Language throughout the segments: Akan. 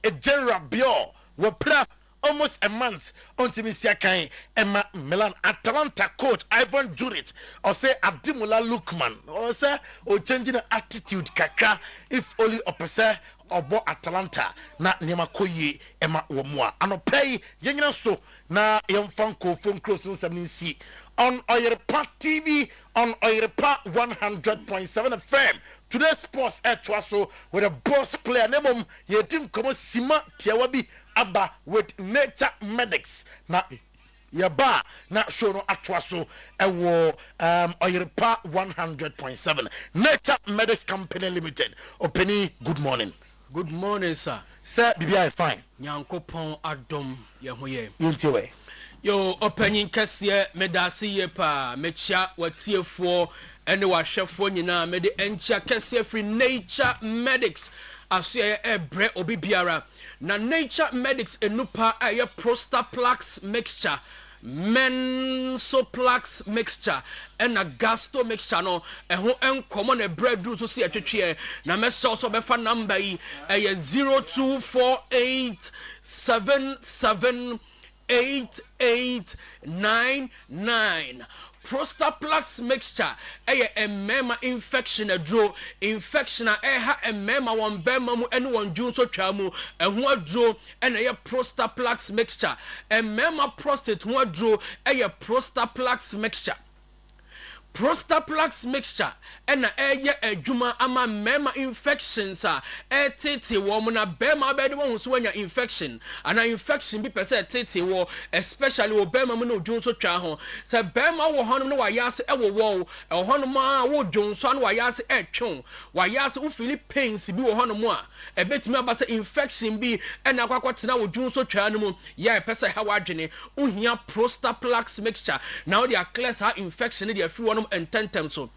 a general bio were pra almost a month until Misiakai Emma Milan Atalanta coach Ivan Juric or say Adimula Lukman or say or changing the attitude kakra if only opesa or bo Atalanta na nema koyi Emma Womwa and pay yengina so na yamfanko phone close on 7C on Oyerepa TV on Oyerepa 100.7 FM. Today's sports at Twaso with a boss player name Yedim Komo Sima Tiawabi Abba with Nature Medics na yaba na show no Atwaso ewo Oyerepa 100.7 Nature Medics Company Limited. Openi, good morning. Good morning, sir. Sir, BBI fine. Nyankopon adom yehoye. Yintiwe. Yo opening kese medasi ye pa mecha watiefo ene wahwefo nyina mede encha kese free Nature Medics aso ebre obi biara na Nature Medics enupa aye Prostaplax mixture Mensoplax mixture and a gasto mixture no eho enkomo na bread do so see atwetwe na mesa so befa number yi 0248778899 Prostaplax mixture a mema infection a draw infection a mema one bema mu and one june so tramu and one draw and a Prostaplax mixture a mema prostate one draw a Prostaplax mixture Prostaplax mixture and a juma ama mema infections tete wo na bema bedi won so wanya infection and infection bi pese tete wo especially wo bema mu no dwon so twa ho se bema wo hono no wayase wo hono ma wo dwon so no wayase twon wayase wo feel pains bi wo hono mu a ebetimi abase infection bi and akwakwatena wo dwon so twa no mu ya pese ha wadwene uhia Prostaplax mixture now they are clear infection they free one and 10 times so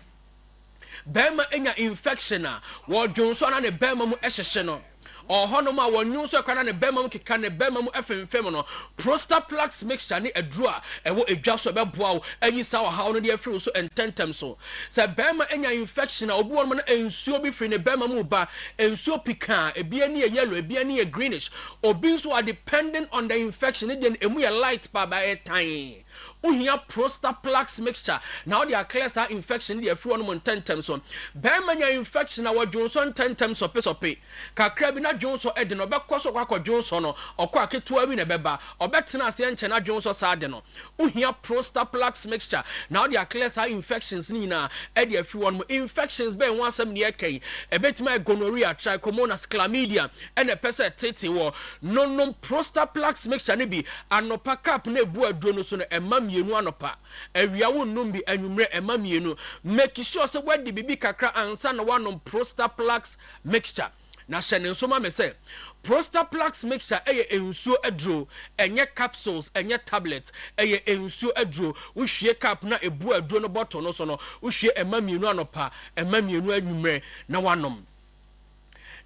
bema enya infection a wo dwonso na ne bema mu ehyehye no hono ma wonyu so kwana ne bema mu keka ne bema mu efemfem no Prostaplax mixture ne aduru a ewo edwa so beboa wo anyi sa wo ha no de afiri so and 10 times so se bema enya infection a obi won no ensuo bi firi ne bema mu ba ensuo pika ebi ani yellow ebi ani greenish obi so are depending on the infection then emu ye light pa ba time uhia Prostaplax mixture now they are clear sa infection they free one 10 times so bema nya infection na wadwonso 10 times so pe kakra bi na dwonso ede no bekoso kwakọ dwonso no okọ aketua bi na beba obetena ase enche na dwonso sa ade no uhia Prostaplax mixture now they are clear sa infections ni na ede free one infections be one asem ne yekai ebetima gonorrhea trichomonas chlamydia ene pese tete wo no Prostaplax mixture ne bi anopa cap na ebu aduro no so no mienu anopa awia wo nnum bi anwumre ema mienu make sure say wadi bibi kakra ansa na wanom Prostaplax mixture na hyene nso ma me say Prostaplax mixture eye ensuo aduro enye capsules enye tablets eye ensuo aduro wo hwie cap na ebu aduro no bottle no so no wo hwie ema mienu anopa ema mienu anwumre na wanom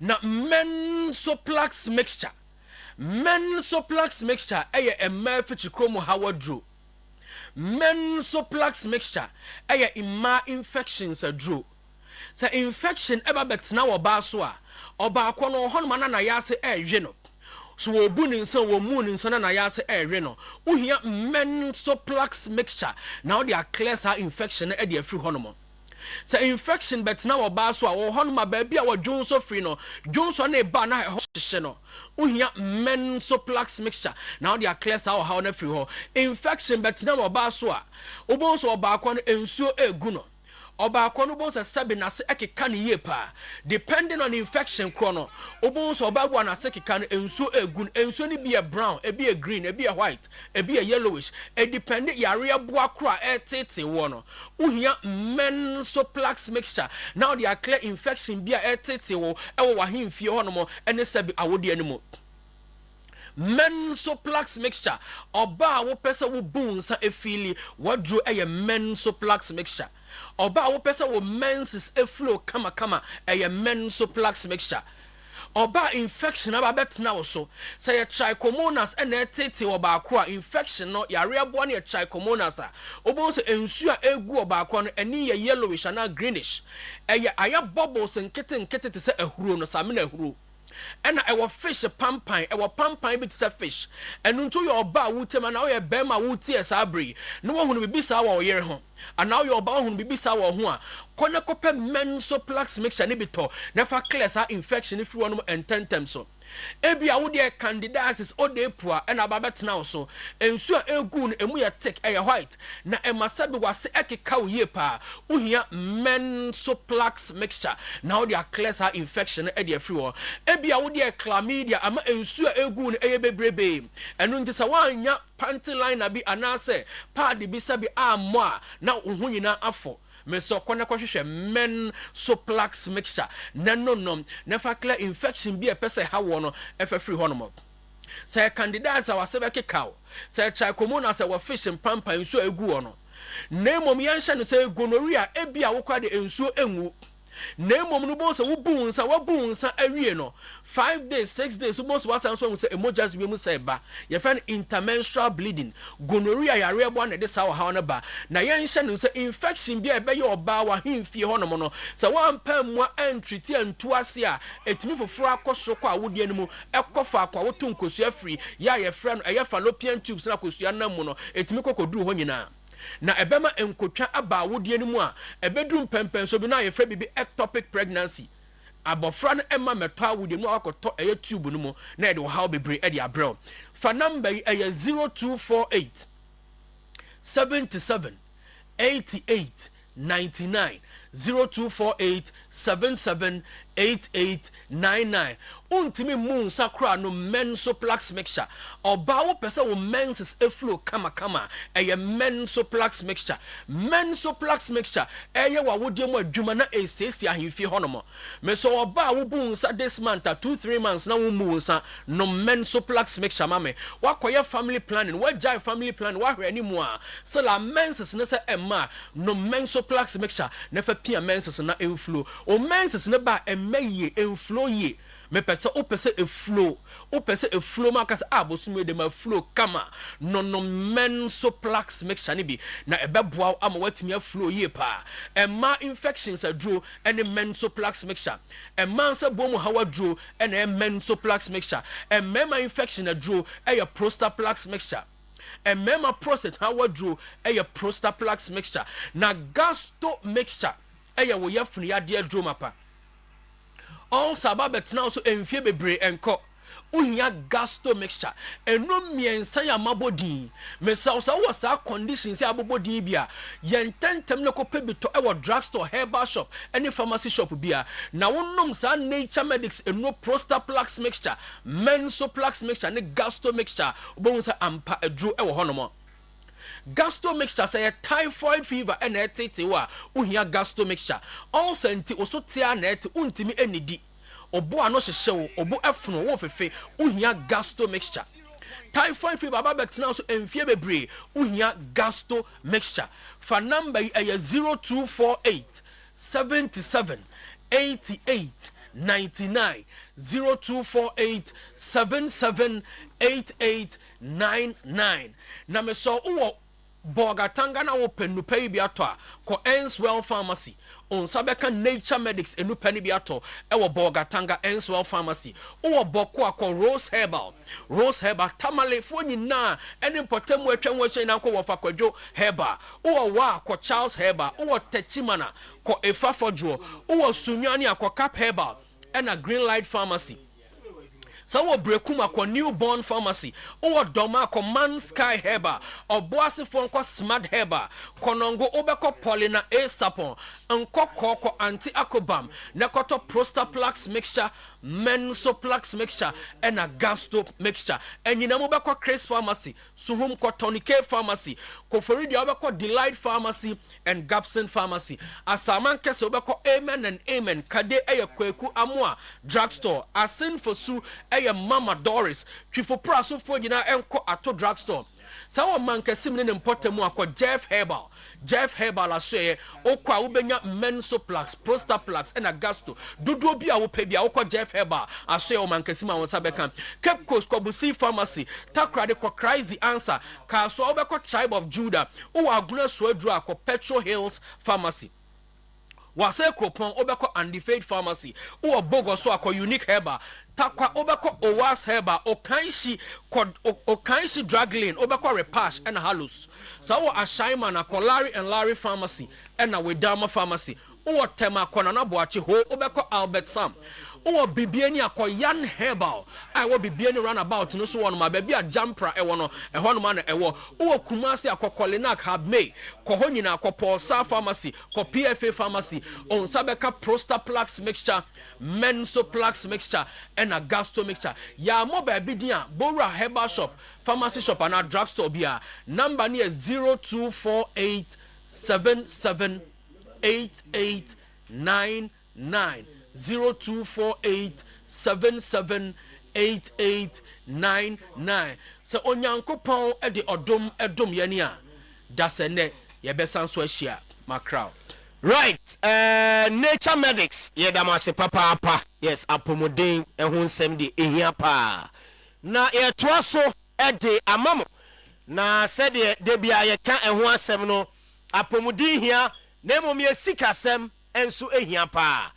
na Mensoplax mixture eye ema fichikromo hawadro Mensoplax mixture aya ima infections adro sa infection eba betna wo ba so a oba akono honoma na yase ehwe no so wo bu ni nsa wo mu ni nsa na yase ehwe no uhia Mensoplax mixture now they are clear sa infection e de afri honomo sa infection betna wo ba so a wo honoma ba bia wo dwonso free no dwonso na ba na hye no uhia Mensoplax mixture now they are clear how na free ho infection betina oba so a obo so oba akọ no ensuo egu no oba akọ no bo so sabe na se ekeka ne ye pa depending on infection chrono obo so oba bo na se ekeka no ensuo egu ensuo ni be brown e be green e be white e be yellowish e depend yare bo akọ a etete wo no uhia Mensoplax mixture now they are clear infection be a etete wo e wo wahemfie ho no mo ene sabe awode animo Mensoplax mixture oba wo pese wo bunsa efili wadro eye Mensoplax mixture oba wo pese wo menses eflow kama eye Mensoplax mixture oba infection aba betna wo so say ya trichomonas ene tete oba akwa infection no yare abo na trichomonas a obo so ensu a egu oba akwa no eni ye yellowish na greenish aya bubbles nkete te se ahuro no same na ahuro ɛna ɛwɔ fish pampan ɛwɔ pampan bi te sɛ fish ɛno nto yɛ ɔba a wotem ana woyɛ bɛrima a wotie saa bere na woahunu bibi saa wɔ ɔyere ho ana woyɛ ɔba woahunu bibi saa wɔ ho a kɔne kɔpɛ mensoplax mixture ne bi tɔ na fa clear saa infection ne firi wɔnom ɛntɛntɛm so ebi a wode candidiasis ode pua ɛna aba bɛtena wo so ensu a egu no emu yɛ thick ɛyɛ white na ɛmasa bi wase ɛkeka wo yie paa wohia mensoplax mixture na wode clear saa infection ɛde afiri wɔ ebi a wode chlamydia ama ensu a egu no ɛyɛ bebrebe ɛno nti sɛ wanya panty liner bi anaasɛ pad bi sɛ bi ammo a na wo ho nyina afɔ meso kɔne kɔhwehwɛ mensoplax mixture nanonom na fa clear infection bi epese ha wo no efafiri hɔ no sɛ candidates a wase bɛkeka wo sɛ trichomonas a wɔ fish mpampa nsuo egu wɔ no na mmom yɛnhyɛ no sɛ gonorrhea ebi a wokɔ de nsuo enwu na mmom no bo sɛ wobu nsa wabu nsa awie no 5 days 6 days wo most wasan so sɛ emojas bi mu sɛ ba yɛ fɛ no intermenstrual bleeding gonorrhea yare ebo na de sa wɔ ha no ba na yɛnhyɛ no sɛ infection bi a ɛbɛyɛ ɔbaa wa hemfie hɔ no mo no sɛ wampa mu antriti antu ase a etimi foforo akɔso kɔ awodie no mu ɛkɔfa akɔ woto nkosua free ya yɛ frɛ no ɛyɛ fallopian tubes na kosua nam mu no etimi kɔkɔduru hɔ nyinaa na ebema enkotwa aba awodie no mu a ebedum pempen so bi na yefra bibi ectopic pregnancy abofra no ema meto awodie no akoto eye tube no mu na e de how bebre e de abrel fa number eye 0248 77 88 99 0248 77 88 99 untimi mu sakra no mensoplax mixture oba wo pese wo menses eflow kama eye mensoplax mixture eye wa wodie mu adwuma na esesi ahemfie honomo me so oba wo bu nsa this month 2-3 months na wo mu nsa no mensoplax mixture mame wakoye family planning wajai family planning wa hwe ani mu a so la menses ne se emma no mensoplax mixture na fa pia menses na enflow o menses ne ba emaye enflow ye me pese o pese e flow makasa abosumu de ma flow kama no mensoplax mixture ni bi na ebeboa ama watimi flow ye pa emma infections adro ene mensoplax mixture emma nsa bomu hawadro ene mensoplax mixture emma infection adro eye prostaplax mixture emma prostate hawadro eye prostaplax mixture na gasto mixture eye wo yafunu yade adro mapa all sababet now so enfie bebre enko uhia gasto mixture eno miensa ya mabodin me sa was our conditions ya abobodin bia yententem ne ko pebito e wo drugstore herbal shop any pharmacy shop bia na wonnom sa nature medics eno prostaplax mixture mensoplax mixture ne gasto mixture obon sa ampa adru e wo honomo gasto mixture say typhoid fever and etete wa uhia gasto mixture all senti osotia na ete untimi enidi obo ano hyehyew obo efuno wo fefe uhia gasto mixture typhoid fever baba betena so enfie bebre uhia gasto mixture for number is 0248 77 88 99 0248 77 88 99 na me so wo Bogatanga na wo penupa bi ato a ko Enswell Pharmacy on sabeka Nature Medics enupa ni bi ato e wo Bogatanga Enswell Pharmacy wo boko akọ Rose Herbal tamale fo nyina ene potamu atwa wo hye na ko wo fakwadwo Herbal wo wa akọ Charles Herbal wo Techimana ko Efafodwo wo Sunwani akọ Cap Herbal ena Greenlight Pharmacy so wo brekum akọ Newborn Pharmacy wo doma akọ Man Sky Herbal oboase fo nkọ Smart Herbal konongo obekọ Paulina A Sapon nkọ koko anti akobam nekoto prostaplax mixture mensoplax mixture ena gasto mixture enyina mo bekọ Chris Pharmacy suhum ko Tonicare Pharmacy ko Florida obekọ Delight Pharmacy and Gabson Pharmacy asaman kese obekọ Amen and Amen kade eye kwaku amoa drugstore asin fosu eye Mama Doris twifo praso fo gina enko ato drugstore sawo mankasim ne importamu akọ Jeff Herbal asoye okwa ubenya mensoplax prostaplax ena gasto dodo bia wo pe bia okọ Jeff Herbal asoye o mankasim awon sabeka Cape Coast Kobusi Pharmacy takrade ko Christ the Answer ka so obekọ Tribe of Judah o aguna so adru akọ Petrol Hills Pharmacy wase Kropon obeko Undefeated Pharmacy o bogo so akọ Unique Herbal takwa obeko Owas Herbal okanshi Drug Lane obeko Repash and Halus sa wo Ashaiman akọ Larry and Larry Pharmacy and Wedama Pharmacy o tema kona na boachi ho obeko Albert Sam o bibiani akọ Yan Herbal I wo bibiani roundabout no so one ma baby a Jampra e wono e hono ma na e wo o Kumasi akọ Kolinak Habme ko ho nyina akọ Paul Sa Pharmacy ko PFA Pharmacy on sabeka Prostaplax mixture Mensoplax mixture and a Gasto mixture ya mo baby dia Bora Herbal Shop Pharmacy Shop and a drugstore bia number near 0248 778899 0248 778899 so onyankopon e de odom edom yani a dasene ye besan so ahia ma crowd right nature medics ye damase papa yes apomodin ehun sem de ehia pa na ye toa so e de amamo na said de bia ye ka ehun asem no apomodin hia na emom ye sikasem enso ehia pa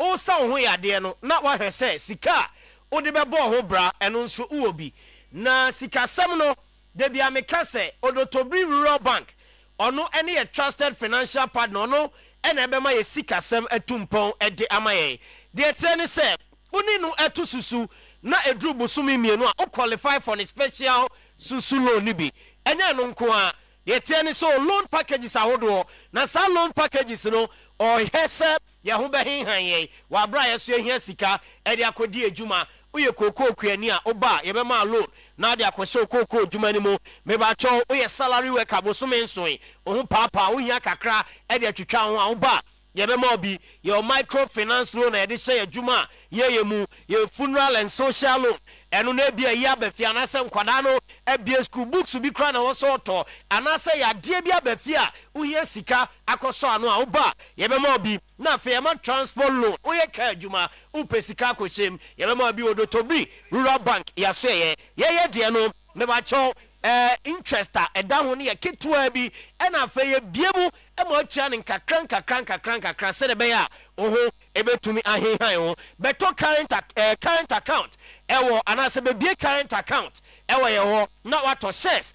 o sa ho yade no na wa hwese sika o de bebo ho bra eno nso uobi na sikasem no de bia meka se Odotobri Rural Bank ono ene ye trusted financial partner no ene ebema ye sikasem atumpon ede amaye de trene se uni no etu susu na edru bosumi mienu a o qualify for a special susu loan ni bi enye no nko a de trene so loan packages ahodo na sa loan packages no o hese ye ho behin han ye wa bra ye so ehia sika e de akodi ejuma uye koko kuani a oba ye be ma loan na de akwose koko ejuma ni mo me ba cho uye salary worker bosome nsoe ohun papa uhia kakra e de atwitwa ho a oba ye be ma obi your microfinance loan e de hye ejuma ye mu ye funeral and social loan eno na bia ya bafia na se nkwada no ebia school books bi kra na wo so to anase ya de bia bafia uhia sika akoso ano a oba ye be ma obi na fe ya ma transport loan uye ka adwuma upesika akoshem ye be ma obi Odotobri Rural Bank ya so ye de no me ba cho interest eda ho ne ye ketwa bi e na fe ye biemu e ma atua ne nkakran se de be ya oho ebetumi ahehan ho beto current account ewo anase be bie current account ewo ye ho na wato shares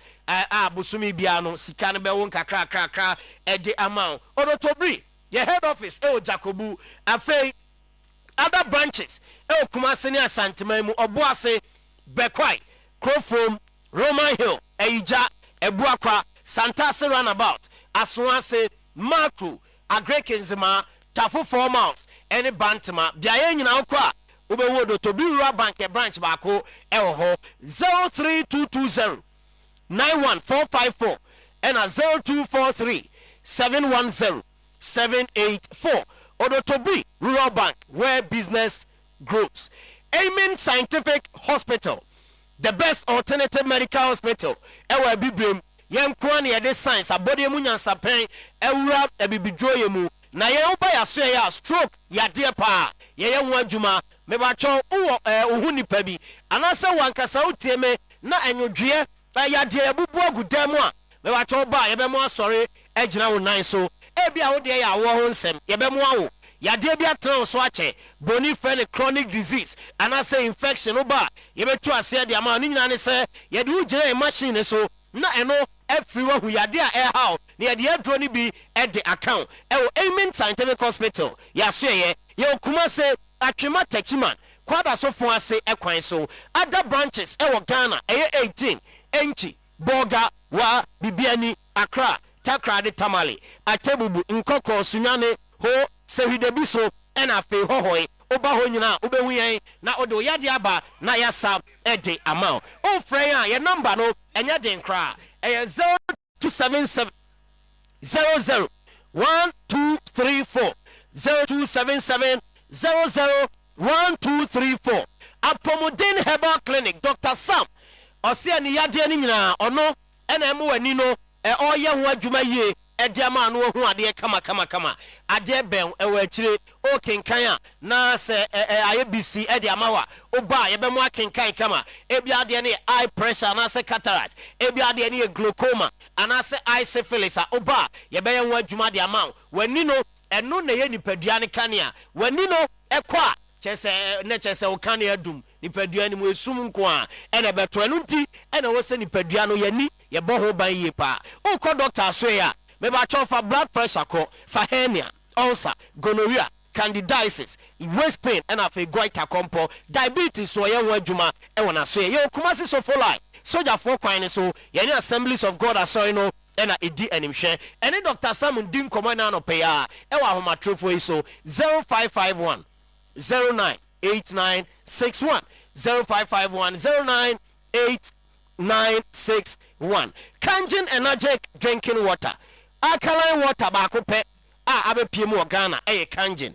busumi bia no sika ne be wo nkakra ede amount Odotobri ye head office Jacobu afei other branches Kumasi ne Sometymer mu Obuase Bekwai Krofrom Roman Hill Eija Ebuakwa Santase Runabout Aswase Makru Agrekenzema Tafu 4 Mouth any Bantama biaye nyina okwa ubewo Odotobri Rural Bank branch bako ho 03220 91454 and 0243 710 784 Odotobri Rural Bank where business grows. Amen Scientific Hospital, the best alternative medical hospital ewa bibrim yen kwani ya de science abode mu nyansa pen ewura ebibidroye mu na ye oba ya so ya stroke ya de pa ye ho adwuma me ba cho ohu nipa bi anase wankasa utieme na enwodwe ya de ebubu agudam a me ba cho ba ye be mo asore ejina wo nan so ebia wo de ya wo ho nsem ye be mo awo ya de bia tran so ache boni friend chronic disease anase infection oba ye betu ase de ama ni nyina ne se ye de ugire machine so na eno everyone who ya de a how na ye de adro ni bi e de account e wo Amen Scientific Hospital ya so ye Kumasi Atwema Techiman kwada so fon ase ekwan so other branches e wo Ghana e 18 enchi Boga wa Bibiani Accra Takrade Tamale Atebubu Nkoko Sunyane ho Sehidebiso ena fe hohoi oba ho nyina obehu yen na odo yade aba na yasa ede amount o frey a ye number no enya den kra e 0277 00 1234 0277 00 1234 Apomodin Herbal Clinic Dr. Sam osia ni yade ni nyina ono ena emu wani no oye ho adwuma yie ediama no hu ade kama ade ben ewa akire o kenkan a na se IBC ediama wa oba ye be mo akenkan kama ebi ade ne eye pressure na se cataract ebi ade ne glaucoma ana se eye syphilis a oba ye be ye ho adwuma de ama wani no ɛno na yɛ nipadua ne kanea w'ani no ɛkɔ a kyerɛ sɛ wo kanea dum nipadua no mu esum nko a ɛna bɛto ɛno nti ɛna wɔ sɛ nipadua no yɛni yɛbɔ ho ban yie paa wokɔ doctor so yɛ a mebakyɛw fa blood pressure kɔ fa hernia ulcer gonorrhea candidiasis waist pain ɛna afei goiter kɔmpɔ diabetes so ɔyɛ ho adwuma ɛwɔ n'aso yɛ yɛwɔ Kumasi Sofoli sojafoɔ kwan ne so yɛne Assemblies of God asɔre no ɛna ɛdi animhwɛ ɛne Dr. Simon di nkɔmmɔ na anɔpɛ a ɛwɔ ahomatorofo yi so 0551 098961 0551 098961 Kangen Energic drinking water alkaline water baako pɛ a abɛpie mu wɔ Ghana ɛyɛ Kangen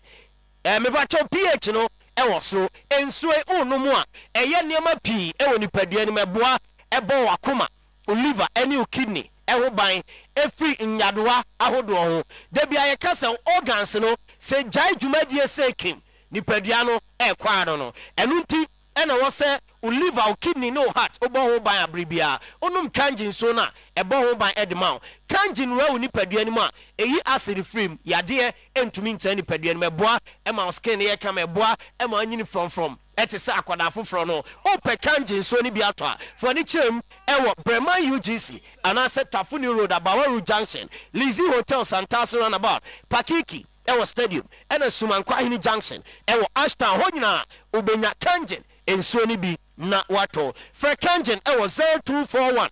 mebakyɛw pH no ɛwɔ soro nsuo unom a ɛyɛ nneɛma pii ɛwɔ nipadua no mɛboa ɛbɔ wakoma liver ɛne kidney ɛho ban ɛfiri nyadoa ahodoɔ ho da bia yɛka sɛ organs no sɛ gyae dwumadie sɛ kim nipadua no ɛkɔa no ɛno nti ɛna wɔ sɛ liver kidney no heart wobɔ ho ban abere bia wonom Kangen so no a ɛbɔ ho ban ɛde ma wo Kangen wura wo nipadua no mu a ɛyi acid film yadeɛ ɛntumi ntaa nipadua no mɛboa ɛma wo skin no yɛka mɛboa ɛma anyini frɔmfrɔm ɛte sɛ akwadaa foforɔ no wopɛ Kangen so no bi atɔ a fo ne kyerɛm ɛwɔ Bremen UGC anaasɛ Tafuni Road Abawaru Junction Lizzie Hotel Santasi Runabout Pakiki ɛwɔ stadium ɛna Sumankwa Ahini Junction ɛwɔ Ashtown hɔ nyinaa wobɛnya Kangen nsuo no bi na wato frɛ Kangen ɛwɔ 0241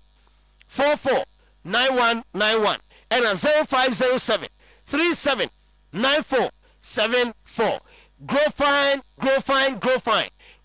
44 9191 ɛna 0507 37 9474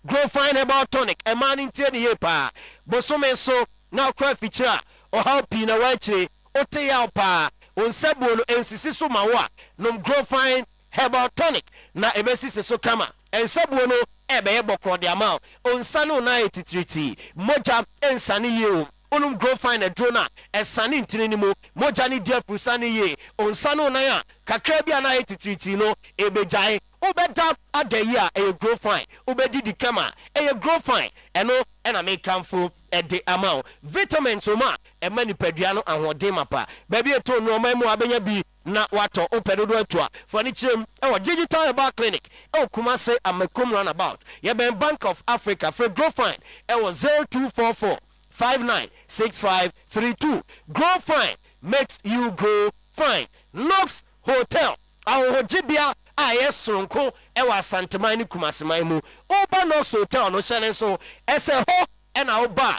grow fine herbal tonic ɛma no ntie ne yie paa bosome so na ɔkora fikyire a ɔhaw pii na wakyire wote yaw paa wo nsabuo no nsisi so ma wo a nom grow fine herbal tonic na ɛbɛsisi so kama nsabuo no ɛbɛyɛ bɔkɔɔ de ama wo nsa no na yɛ titiriti mogya nsane yie o onum grow fine aduro na ɛsane ntini ni mu mogya ne di afurusa ne yie nsa no na a kakra bi a na yɛ titiriti no ɛbɛgyae wobɛda ada yi a ɛyɛ grow fine wobɛdidi kama ɛyɛ grow fine ɛno ɛna mekamfo ɛde ama wo vitamins o ma ɛma nipadua no ahoɔden ma pa baabi ɛtɔ nnoɔma mu abɛnya bi na watɔ wopɛ dodo atu a fo ne kyerɛm ɛwɔ digital herbal clinic ɛwɔ Kumasi Amakom Runabout yɛbɛn Bank of Africa frɛ grow fine ɛwɔ 0244 596532 grow fine makes you grow fine Knox Hotel ahohogibea a yɛ soronko ɛwɔ Asanteman ne Kumasiman mu woba Knox Hotel no hyɛ ne so ɛsɛ hɔ ɛna woba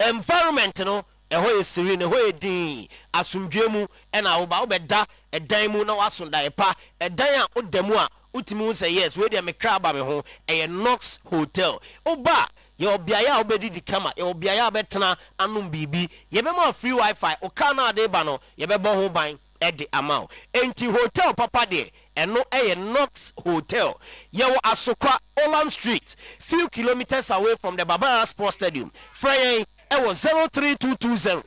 environment no ɛhɔ yɛ serene ɛhɔ yɛ din asomdwe mu ɛna woba wobɛda ɛdan mu na waso daeɛ pa ɛdan a woda mu a wotumi hu sɛ yes wei deɛ mekra aba me ho ɛyɛ Knox Hotel woba yɛwɔ beaeɛ a wobɛdidi kama yɛwɔ beaeɛ a wobɛtena anom biribi yɛbɛma free wifi woka no ade ba no yɛbɛbɔ ho ban ɛde ama wo enti hotel papa deɛ ɛno ɛyɛ Knox Hotel yɛwɔ Asokwa Olam Street few kilometers away from the Babara Sports Stadium frɛ yɛn ɛwɔ 03220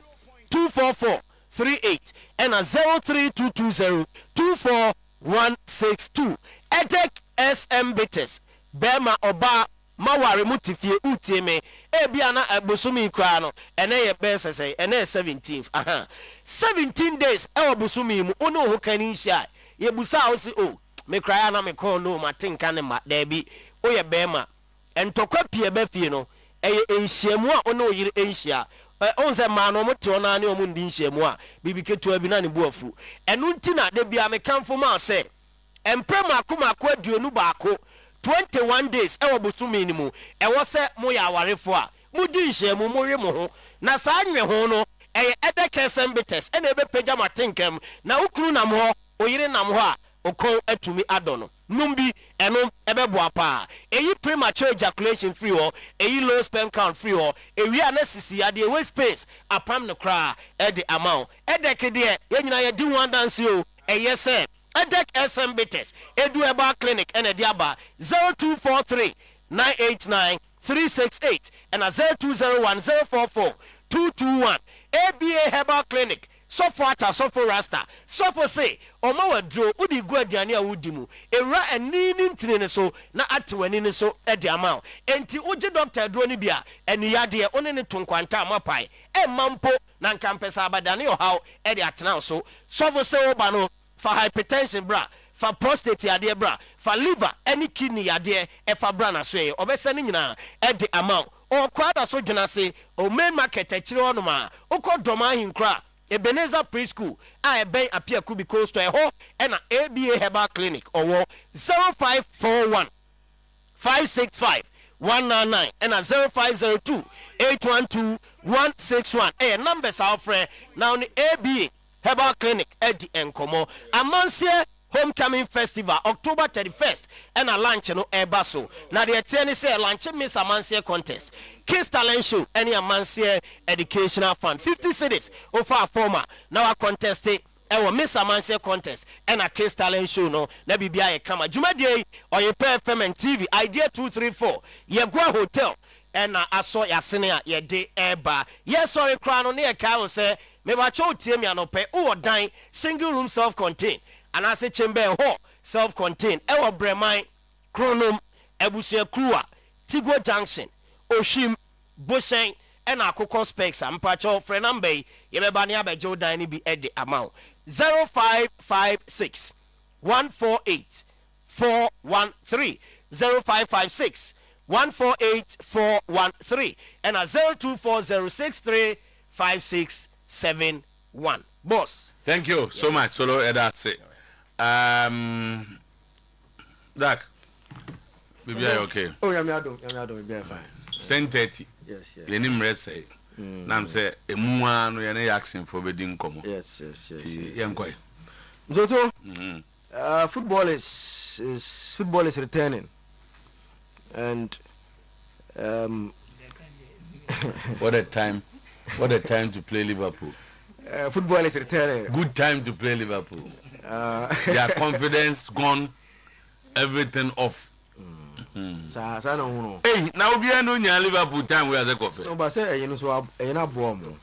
244 38 ɛna 03220 24162 Edek SM Bitters bɛma ɔba maware mutifie utie me ebia na bosumi kra no ene ye be sese ene 17th 17 days e bosumi mu ono ho kan nhia ye busa o si o me kra ya na me kon no matenka ne ma da bi o ye be ma entokwa pie ba fie no eye enhyiamu a ono yire enhia on se ma no mote ona ne o mu ndi nhyiamu a bibiketu abi na ne buafu eno ntina da bia me kanfo ma se emprem akoma aduonu baako 21 days ewo bosumi ni mu ewo se mo ya awarefo a mudi nhyiamu mo we mo ho na saa nwe ho no eye edekesem bites ena ebe pagya matenkem na ukuru nam ho oyire nam ho a okon atumi adono numbi eno ebe boa pa eyi premature ejaculation free ho eyi low sperm count free ho ewi anasisi ade we space apam no kra e de amount edeke de ye nyina ye di one dance o eye se Edek SM Bitters Edu Herbal Clinic and Ediaba 0243 989 368 and 0201 044 221 ABA Herbal Clinic Sofwata Sofo Rasta Sofo say Oma wadro udi go aduane a wudi mu ewra anini ntine so na atewani ne so edi amount enti uji doctor adro ni bia eni yade one ne tonkwanta amapai e mampo na nkampesa abadane ohaw edi atena so Sofo say oba no for hypertension bra for prostate yadeɛ bra for liver any kidney yadeɛ ɛfa bra na so yɛ ɔbɛsɛ ne nyinaa ɛde amount ɔkɔ ada so dwena se o main market akyire hɔ noma wokɔ dɔma ahenkora Ebenezer preschool a ɛbɛn apia kubi coast to ɛhɔ ɛna ABA herbal clinic ɔwɔ 0541 565 199 ɛna 0502 812 161 ɛyɛ numbers our friend now the ABA herbal clinic ɛdi nkɔmɔ amanseɛ homecoming festival October 31st ɛna lunch no ɛba so na deɛ ɛteɛ ne sɛ lunch miss amanseɛ contest Kids Talent Show any amanseɛ educational fund 50 cities over a former now a contest ɛwɔ Miss Amanseɛ contest ɛna Kids Talent Show no na bibia yɛ kama dwumadie Oyerepa FM and TV idea 234 yɛgua hotel ɛna asɔ yasene a yɛde ɛba yɛsɔre kra no ne yɛka wo sɛ mebakyɛ wotie me anɔpɛ wowɔ dan single room self contained anaasɛ chamber hɔ self contained ɛwɔ Breman Kronom Abusuakuruwa Tigo Junction Oshim Boshen ɛna akokɔ specs ampacho frɛ number yi yɛbɛba ne abɛgye dan ne bi ɛde amount 0556 148 413 0556 148 413 ɛna 0240635671 boss. Thank you so much Solo that's it. Dak Bibi okay. Oh yeah, me adom be fine. 10:30. Yes. Yeni mre say. Na am say emua no ye na action for be din komo. Yes. Yenkoi. Zoto. Football is returning. And what a time to play Liverpool. Football is returning. Good time to play Liverpool. Their confidence gone, everything off. Hey, now we are no Liverpool time we are the coffee. No, but say you know so na bomb.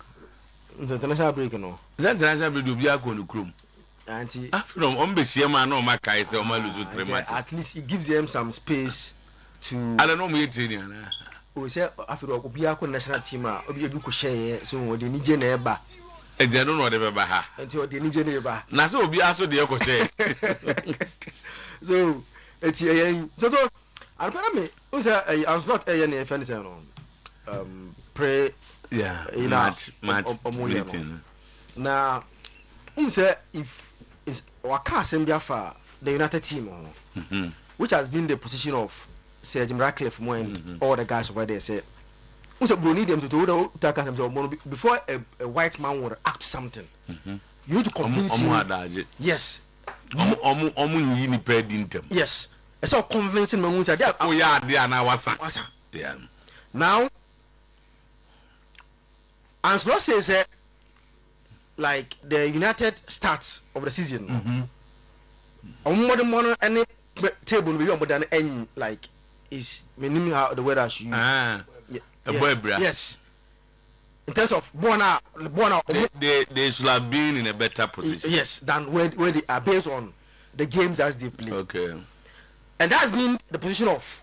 International break no. That international break do be a go to crew. Auntie from Ombesia man no Makai say Omaluzu 3 matches. At least it gives them some space to I don't know me training. We say after obi akọ national team a obi edu ko share so we dey nije na eba. E dey no dey ba ha. Until dey nije na eba. Na so obi aso dey ko share. So it's so and me say I was not any offense no. Pray match meeting. Now say if is waka asem for the United team which has been the position of Sir Jim Ratcliffe and all the guys over there say we need them to take us before a white man would act something. You need to convince him. Yes. Yes. It's all convincing me. Oh yeah, they are now yeah. Now, and Slow says like the United starts of the season. More any table will be more than any like is meaning how the weather should yes. In terms of Bona, they should have been in a better position. Yes, than where they are based on the games that they play. Okay. And that's been the position of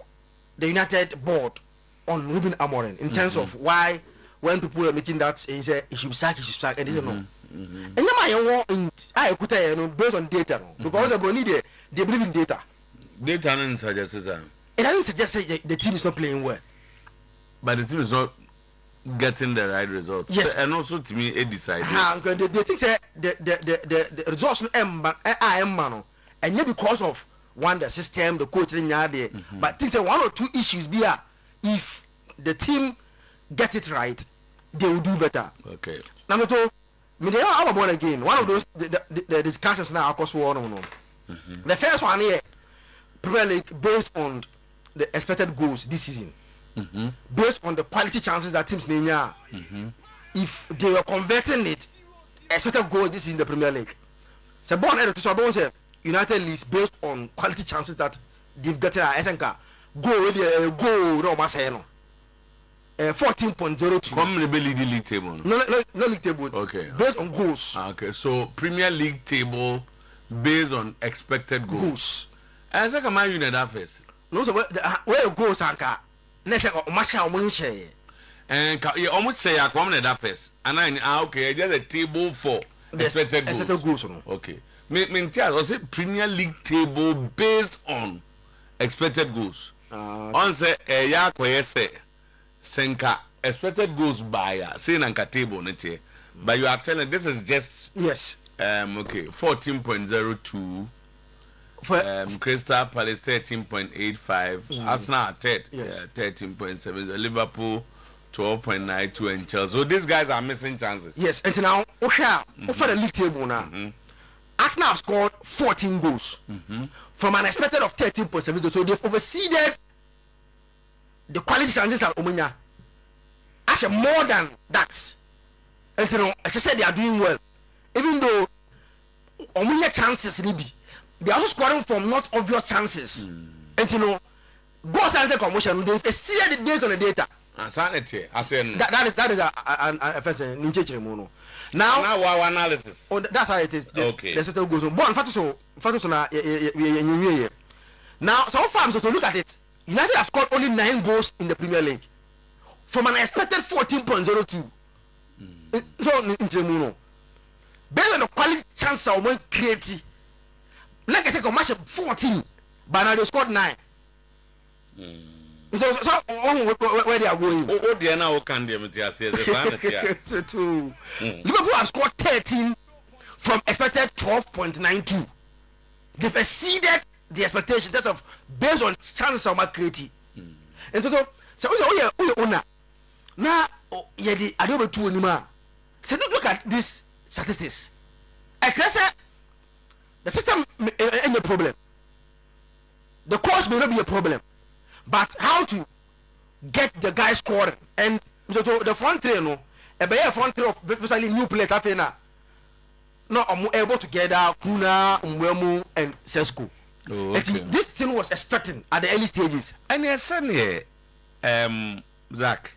the United board on Ruben Amorim in terms of why when people are making that he say he should sack, and they don't know. And I could based on data because they believe in data. Data doesn't suggest that. It doesn't suggest the team is not playing well. But the team is not getting the right results. Yes. And also to me, it decided. They think that the results are man, and yet because of one the system, the coach, but things that 1 or 2 issues be if the team get it right, they will do better. Okay. Number 2, they are born again. One of those the discussions now across one. The first one here, Premier League based on the expected goals this season. Based on the quality chances that teams need. If they were converting it, expected goals this is in the Premier League. So born at the United leads based on quality chances that they've gotten. I think go no maseno. 14.02. Come the league table. No league table. Okay. Based on goals. Okay, so Premier League table based on expected goals. I say come you that first. No, so where goals anka. Next Masha Munche. And you almost say I come that first. And I okay, just a table for expected goals. Expected goals. Okay. was it Premier League table based on expected goals. On say ya koyese senka expected goals by say nanka table nete. But you are telling this is just yes. Okay, 14.02. Crystal Palace 13.85. Arsenal third, Yes. 13.7. Liverpool 12.92 and Chelsea. So these guys are missing chances. Yes, and now Osha over the league table now. Arsenal have scored 14 goals from an expected of 13.7. So they've overseeded the quality chances at Omunya. Actually, more than that. And you know, I just said they are doing well, even though Omunya chances they are also scoring from not obvious chances. And you know, goals and commotion they've exceeded it based on the data. Sanity, I say That is a first ninja. Now our analysis. Oh, that's how it is. Okay. The system goes on. But Fatuso na now so far, so to look at it, United have scored only 9 goals in the Premier League from an expected 14.02. So in based on the quality chance of one creative, like I said, commercial 14, but now they scored 9. So where they are going? Oh, they are now can they So to Liverpool have scored 13 from expected 12.92. They've exceeded the expectation in terms of based on chances of creative. And so we owner now the Adobe 2 anymore. So look at these statistics. The system ain't a problem. The course may not be a problem, but how to get the guy scoring and so the front three, no, a front three of especially new players now. No, I'm able to get Kuna, Umwemu, and Sesko. Oh, okay. This thing was expecting at the early stages. And yes, here, Zach,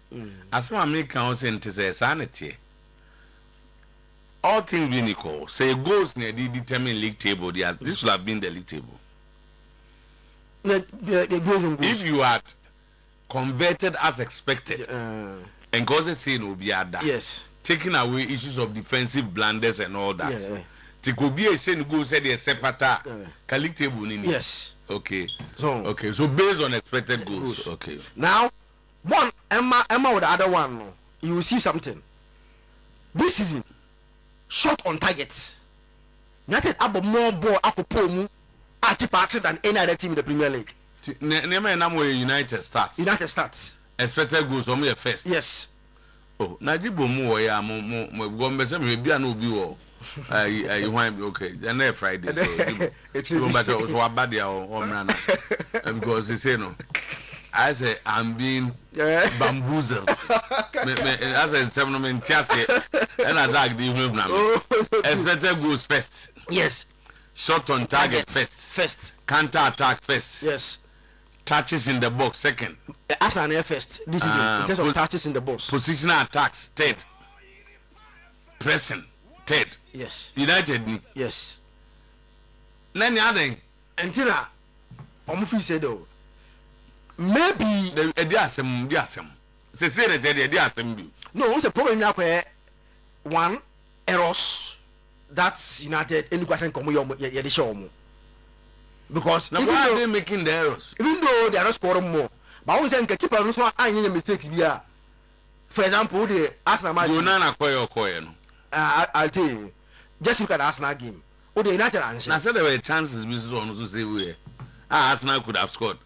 as my make saying to say sanity. All things being equal, say goals near the determined league table. This should have been the league table. If you had converted as expected, and causes saying will be at that. Yes. Taking away issues of defensive blunders and all that. Yeah. It could be a saying go said the sepata league table. Yes. Okay. So based on expected goals. Okay. Now, one Emma with the other one, no, you will see something. This season, shot on targets. United have more ball Akopomu keep action than any other team in the Premier League. United starts. United starts. Expected goals from your first. Yes. Oh, Najibo mo ya mo gombe se me bia na obi wo. Okay. And Friday. So but so abadia o mrana. Because they say no. I say I'm being bamboozled. As I say, no men tiase. And as I give him now. Expected goals first. Yes. Shot on target first. Counter attack first. Yes. Touches in the box second. As an air first. This is in terms of touches in the box. Positional attacks third. Pressing third. Yes. United. Yes. Nani aden. Until Omufi said though. Maybe the asem. Say the asem. No, what's the problem now where one errors that's United any question come you show because now why are they making the errors? Even though they are not scoring more, but one saying keeper no so any mistakes here. For example, the Arsenal match. You na koyo no. I'll tell you. Just look at the Arsenal game. Oh, the United answer. I said there were chances Mrs. on to say we. Arsenal could have scored.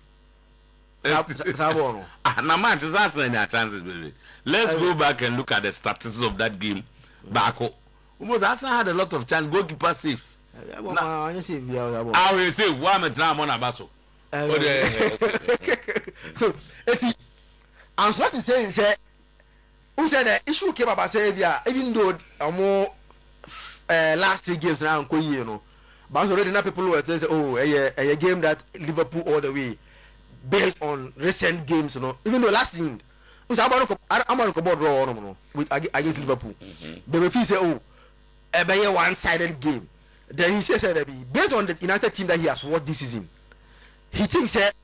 Now match is Arsenal their chances, baby. Let's go back and look at the statistics of that game. Back home. Almost Arsenal had a lot of chance. Goalkeeper saves. I will say one man on a basso. So I'm not to say who said the issue came about Savior, even though more last 3 games now you know. But already now people were saying, oh, a game that Liverpool all the way based on recent games, you know. Even though last thing, I'm on the board draw with against Liverpool. They refuse say, oh, a one-sided game. Then he says that based on the United team that he has watched this season, he thinks that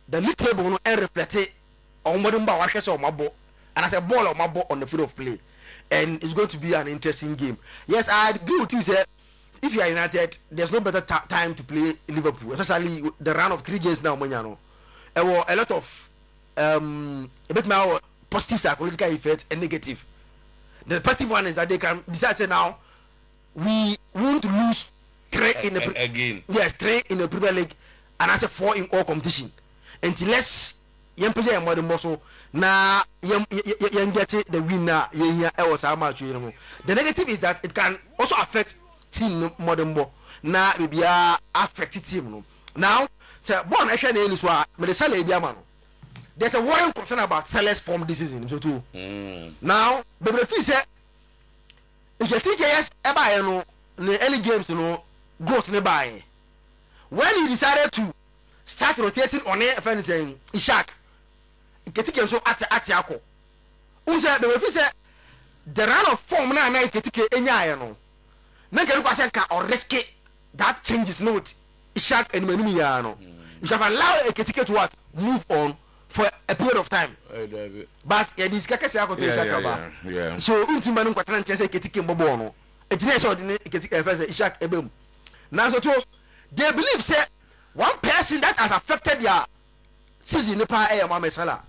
the league table will not reflect on what and as a ball on my ball on the field of play, and it's going to be an interesting game. Yes, I agree with you, sir. if you are United, there's no better time to play Liverpool, especially the run of 3 games now. There were a lot of a bit more positive psychological effect and negative. The positive one is that they can decide say now we won't lose 3 in the again. Yes, 3 in the Premier League and I say 4 in all competition. Unless you play a modern muscle now you get the winner was how much you know. The negative is that it can also affect team modern ball. Now maybe affect team no. Now say born actually is what me the sell man. There's a worrying concern about sellers form this season so too. Now the feel say if you think yes eba no the early games no goes ne buy. When he decided to start rotating on a anything Ishak Ketike so atiako unse the feel say the run of form na Ketike enya no na can go ka or risk that changes note Ishak and Menumi ya no. You should allow a Ketike to what move on for a period of time. But yeah, this kaka say akoto Ishak aba. So untimba no kwatana nche say Ketike mbobo no. Ejina say odine Ketike first Ishak ebem. Now so they believe say one person that has affected their season ne pa e Mohamed Salah.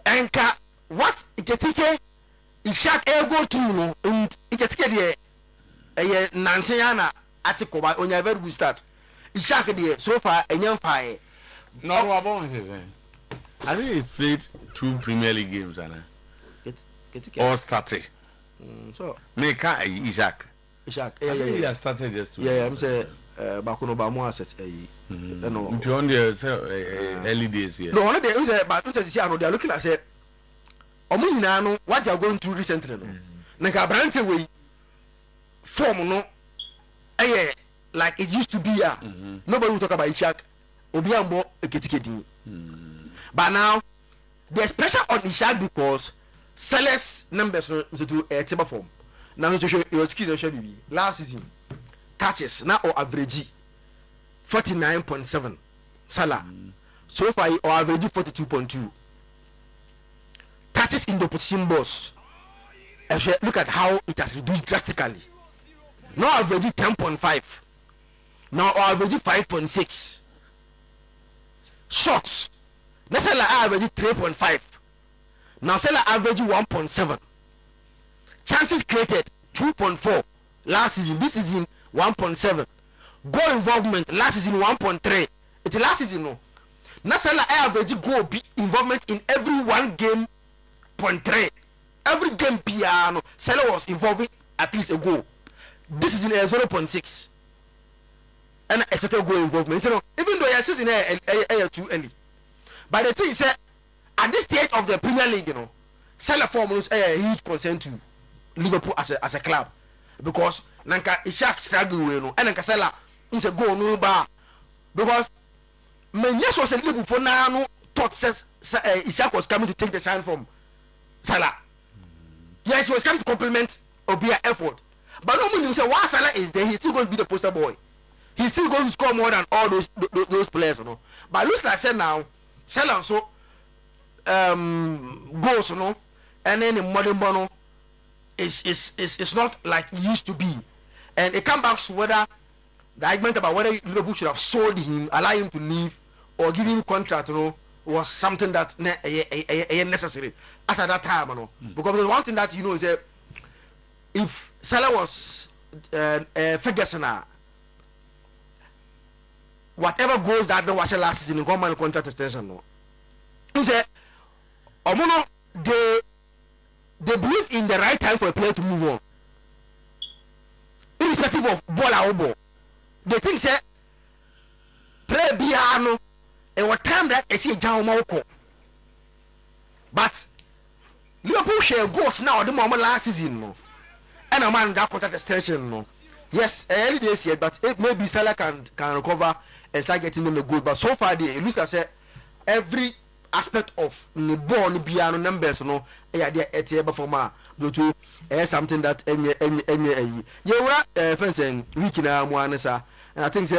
Enka what Ketike Ishak go to no and Ketike there eh Nanseyana article by onya very good start. Ishak there so far enyam fae. No, what about it? I think he's played 2 Premier League games, Anna. All started. So make Ishak. Ishak I think he has started just 2. I'm say bakuno ba mo asset no. Into on the early days here. No, one day but they are looking at say omo nyina no what they are going through recently no. Na ka brante we form no like it used to be nobody will talk about Ishak Obiambo Ketike din. But now there's pressure on Ishak because sellers numbers to table form. Now to show your screen show BB last season catches now or average 49.7 Salah. So far or average 42.2 catches in the position boss. Look at how it has reduced drastically. Now average 10.5. Now or average 5.6. Shots. Now Salah average 3.5. Now Salah average 1.7. Chances created 2.4 last season. This season 1.7. Goal involvement last season 1.3. It's last season no. Now Salah average goal involvement in every one game 0.3. Every game piano Salah was involving at least a goal. This is in 0.6. And expected goal involvement. You know, even though your season too early. But the thing is that at this stage of the Premier League, you know, Salah forms a huge concern to Liverpool as a club. Because Nanka Ishak struggle with no and Nanka Salah is a goal no bar. Because Menyes was a Liverpool for now no thought says Ishak was coming to take the shine from Salah. Yes, he was coming to compliment Obia effort. But no meaning say while Salah is there, he's still going to be the poster boy. He's still going to score more than all those players, you know. But looks like I said now, Salah so goals, you know, and then the modern bono is not like it used to be. And it comes back to whether the argument about whether Liverpool should have sold him, allow him to leave, or give him contract, you know, was something that necessary as at that time, you know. Because the one thing that you know is that if Salah was Ferguson, whatever goes that the watch last season in common contract extension, no. He said, Omono, they believe in the right time for a player to move on, irrespective of ball or ball. They think say play piano and what time that I see John Moko. But Liverpool share goals now the moment last season, no. And a man that contract extension, no. Yes, early days yet, but maybe Salah can recover and start getting them the goal. But so far, it looks like every aspect of the ball, the piano numbers, no, they performer, something that fencing week now, and I think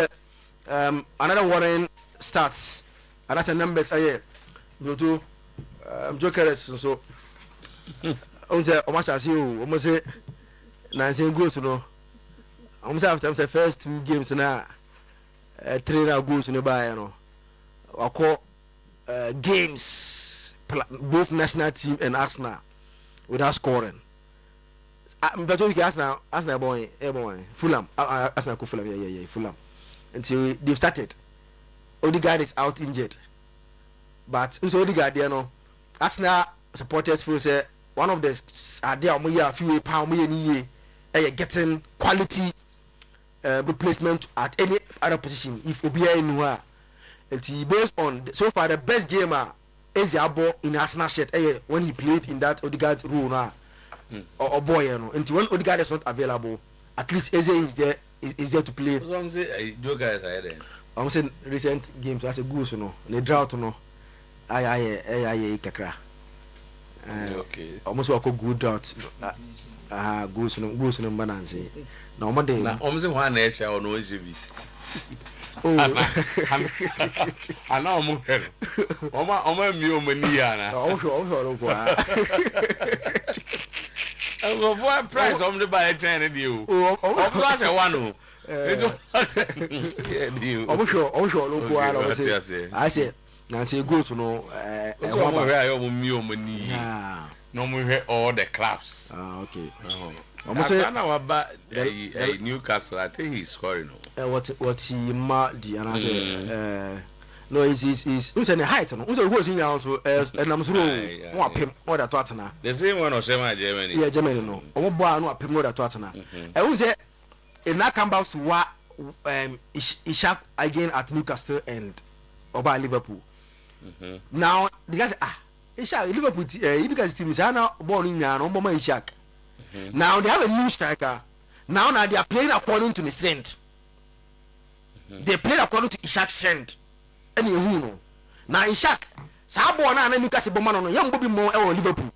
another warning starts, and that's the numbers. Jokers so. On say, almost as you almost say, Nancy goes, you know. I'm saying after the first 2 games now, trainer goes to the buy, I call games, both national team and Arsenal without scoring. But we can Arsenal boy, Fulham, Arsenal Fulham, Fulham. Until they've started. Odegaard is out injured. But also Odegaard, Arsenal supporters feel say one of the idea a few pound getting quality replacement at any other position if Obia in Noah. And based on so far the best gamer is Abo in Arsenal shirt when he played in that Odegaard role now. Or boy, until when Odegaard is not available, at least Eze is there to play. I'm saying recent games as a goose, the drought, kakra. Okay. Almost a good drought. Goose no balance. No more day. Almost one nature or no GB. Oh, I know more. Oma Miomania. For price only by a 10 you. Oh, plus a one. I said, Nancy goes to know. No more all the clubs. Okay. Almost about Newcastle. I think he's scoring. What he marked the another. No, is who's in the height? Who's in also? And I'm through what pim or the Tottenham. The same one of Germany. Yeah, Germany. No, or boy, no pim or the Tottenham. And who's it? In that come back to what Ishak again at Newcastle and over Liverpool. Now the guys Ishak Liverpool because team is now born in Ishak. Now they have a new striker. Now they are playing according to the strength. They play according to Ishak's strength. Any who know. Now Ishak, Sabo na Newcastle Bomano, young Bobby Moore or Liverpool.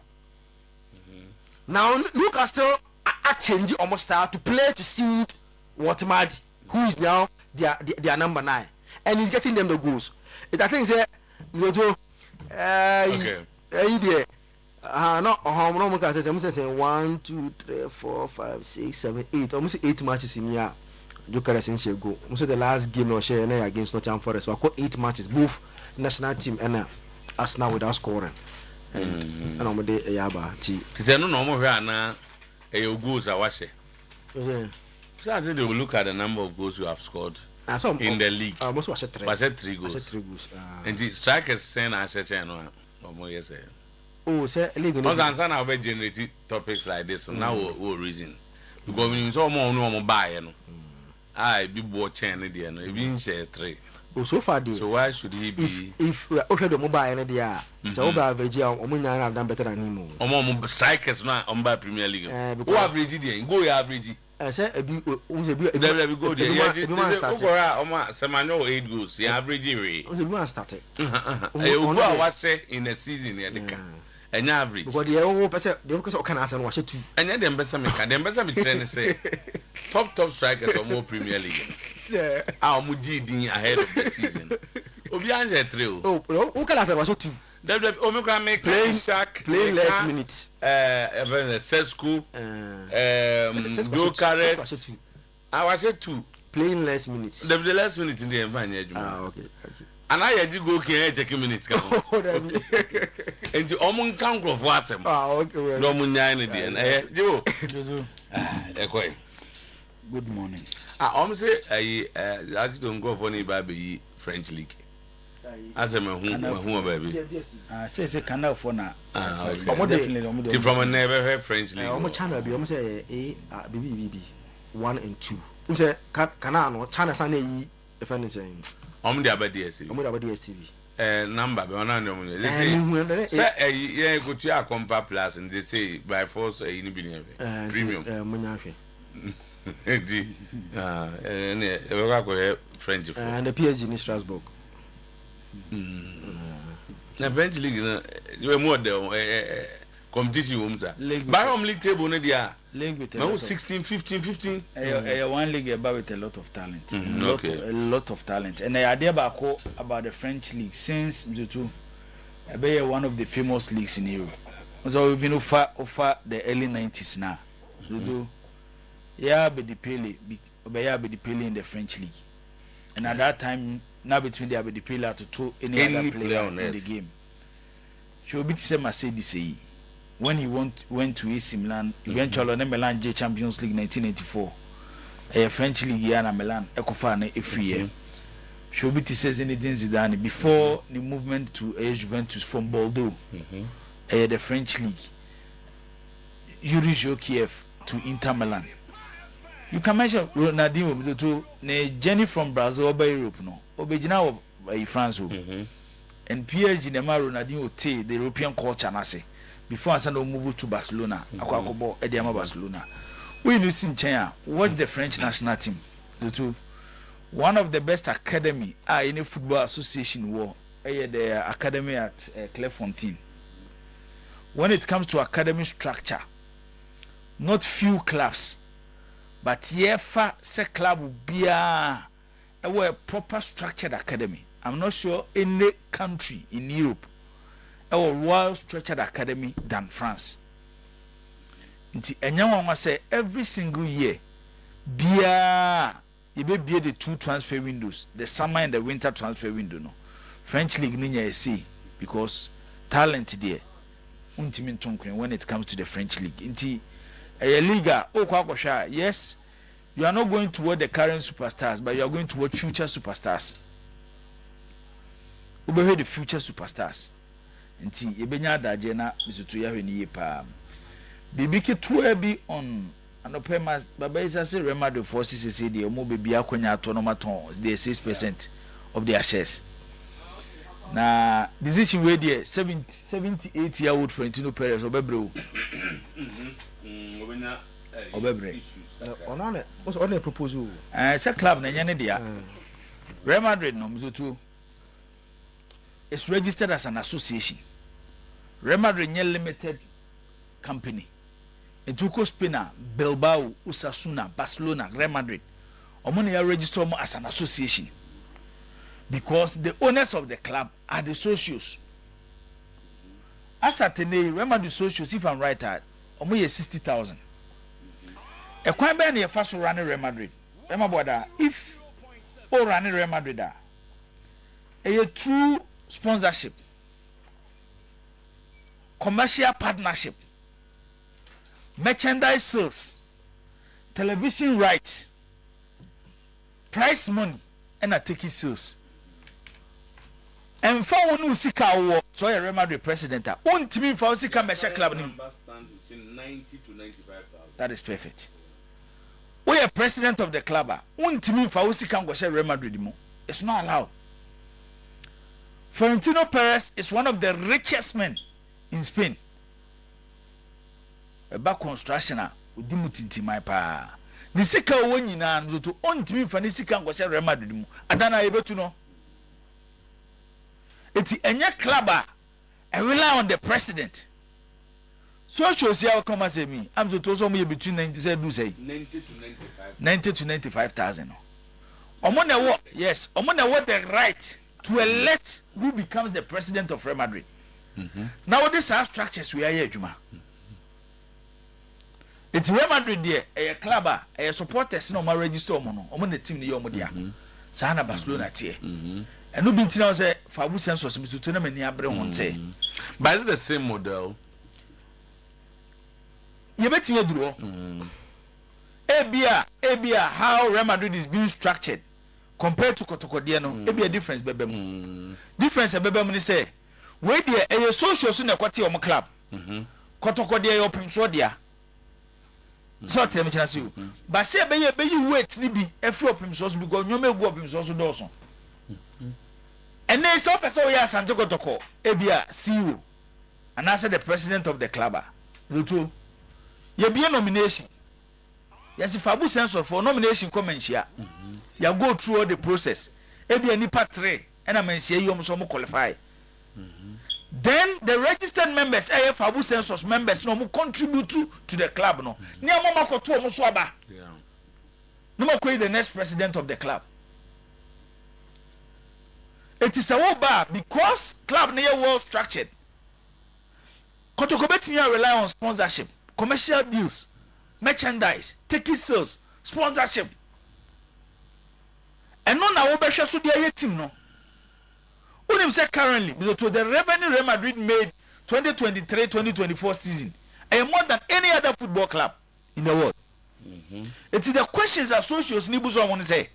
Now Newcastle are changing almost start to play to suit Watermadi, who is now their number 9, and he's getting them the goals. It I think say okay. No, no, I'm saying 1, 2, 3, 4, 5, 6, 7, 8, almost 8 matches in here. Joker go. Also the last game no share against Nottingham Forest. So I got 8 matches, both national team and Arsenal without scoring. And I'm a day yaba tea. They no more here now. A goals are watching. So I think they will look at the number of goals you have scored in the league. I must watch 3. I said 3 goals. And the strikers send us a channel. Oh, say league. Because answer now we generate topics like this. So now what reason? Because when you saw more buy, I be watching the end. Even share 3. Oh, so far, so why should he be? If we okay the mobile and the so over average, have done better than him. More strikers now on by Premier League. Who average there? Go average. I say a bit. Go there. Semano 8 goals. The average rate. Was started. I was say in a season here. An average. Because the whole person, the focus of Canada was 2. And then them better me say top strikers or more Premier League. Yeah. Our Mujidi ahead of the season. Obianje 3. Oh, who can answer was 2. Omega make playing less minutes. Sesco, Gokaret. I was 2. Playing less minutes. The last minute in the environment. Okay. And I had to go check minutes. And you almost count of what's him. Okay. No Munyan again. Good morning. I almost say I don't go for any baby French league. As a man who baby. Say Canada for now. Definitely from a never French league. Almost China be almost a BBB 1 and 2. Who say Canano China Sunday if anything. The other DSTV. Number, they say, yeah, go to your compa plus, and they say by force a premium. French and the PSG in Strasbourg. The French league, you are more the competition. By league table, League with 16, 15. One league about with a lot of talent. Okay. A lot of talent. And the idea about the French league since one of the famous leagues in Europe. So we've been over the early 90s now. Yeah, but the Pele Obeya Abedipele in the French league, and at that time now between the Abedipele to any other player on in the game. She will be the same as say when he went to AC Milan, eventually on Milan J Champions League 1984. A French league here in Milan, Ecofane every year. She will be to say Zinedine Zidane before the movement to Juventus from Bordeaux, the French league. Yuri Jokiev to Inter Milan. You can mention Ronaldinho to the journey from Brazil over Europe, no, Obejina France, and PSG Neymar Ronaldinho take the European culture and say before I send move to Barcelona, Akwakobo Ediama Barcelona. We know in China, watch the French national team. The two, one of the best academy in a football association war, the academy at Clairefontaine. When it comes to academy structure, not few clubs, but yefa se club will be a proper structured academy. I'm not sure any country in Europe a well structured academy than France. Nti enyanwa say every single year bia you be the two transfer windows, the summer and the winter transfer window no. French league ninya see because talent there untimi ntonkwen when it comes to the French league. Nti a liga okwa yes, you are not going toward the current superstars, but you are going toward future superstars. Ube the future superstars. Nti ebenya adaje na misutu ya hwe ni yepa. Bibiki to be on anopema baba isa say Real Madrid forces say the omo bebi akonya autonomaton the 6% of their shares. Na decision we there 78-year-old Florentino Perez obebre obebre on a proposal say club na nyane dia Real Madrid no mzutu is registered as an association. Real Madrid nye limited company. Etuko Spina, Bilbao, Osasuna, Barcelona, Real Madrid. Omoni are registered as an association because the owners of the club are the socios. As at today, Real Madrid socios, if I'm right, omo 60,000. A quite many first running Real Madrid. Remember that if all running Real Madrid are a true sponsorship, commercial partnership, merchandise sales, television rights, prize money, and a ticket sales. And for one who seek our so a Real Madrid president, one to me for Sika Mesha Club. Between 90 to 95,000. That is perfect. We are president of the club. One to me for Sika Real Madrid. It's not allowed. Florentino Perez is one of the richest men in Spain. About construction, we dimutinti my pa. The Sika when na to on to me for Sika Real Madrid. Adana able to know. It's a club and rely on the president. So shows you how come as me. I'm to tell me between 90 to 95. 90 to 95,000. Omona what? Yes, Omona what the right to elect who becomes the president of Real Madrid. Now these are structures we are here, Juma. It's Real Madrid there, a club, a supporters no more register on the team the Yomodia. Sana Barcelona tier. And no be say Fabu sense was Mr. Tournament near Breton say. But it's the same model. You bet me do. Abia, how Real Madrid is being structured compared to Kotokodiano, a difference, baby. Difference, baby, say, wait there, a social soon a quarter of my club. Kotokodia open sodia. So tell me, you. But say, baby, you wait, Libby, a few of him sauce because you may go up him sauce also. And then so person we are Santiago Toko, Abia, CEO, and I said the president of the club. Ruto, you be a nomination. Yes, if Abu sense for nomination come and share, you go through all the process. Abia ni part 3, and I mean, you almost qualify. Then the registered members, AF Abu census members, no more contribute to the club. No, near Mama Kotu Muswaba. No more the next president of the club. It is a war bar because club near well structured. Kotokobetimi rely on sponsorship, commercial deals, merchandise, ticket sales, sponsorship. ɛno na wobɛhwɛ so de ayɛ team no wonim sɛ currently to the revenue Real Madrid made 2023-2024 season more than any other football club in the world. It's the questions associates ni buso won say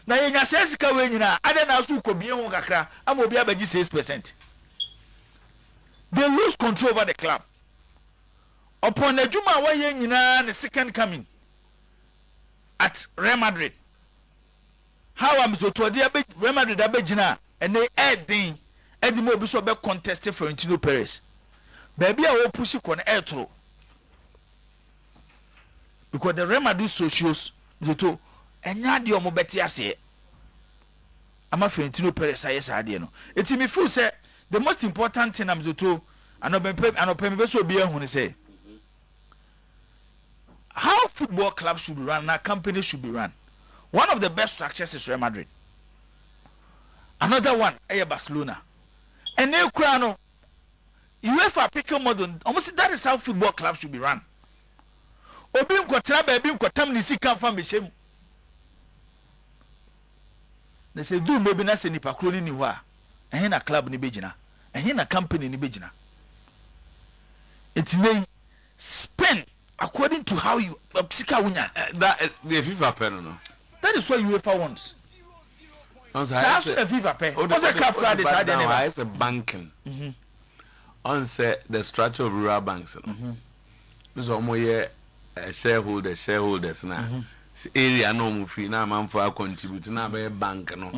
na yenya sesika we nyina ade na so kobie ho kakra am obi abaji 6%. They lose control over the club. Upon Ejuma wa ye nyina the second coming at Real Madrid. How am so to the Real Madrid abegina and they adding Eddie mo bi so be contest for Florentino Perez. Baby a wo push kon airtro. Because the Real Madrid socios to enya de omo beti ase. Ama Florentino Perez ayesa ade no. Eti me feel say the most important thing am to anope me so bi ehun say how football clubs should be run, now companies should be run. One of the best structures is Real Madrid. Another one is Barcelona. And now Crano, UEFA pick a model. Almost that is how football clubs should be run. Obim Kotraba, Obim Kotam Nisi come from Bisham. They say, do maybe not any Pacroni Niwa. And here a club in Bijina. And here a company in Bijina. It's may spend according to how you that the FIFA pen no. That is what UEFA wants. So the FIFA pen. What's a cap Friday side anyway? It's the banking. On say the structure of rural banks. This almost shareholders now. Area no mu free na man for contribute na be bank no.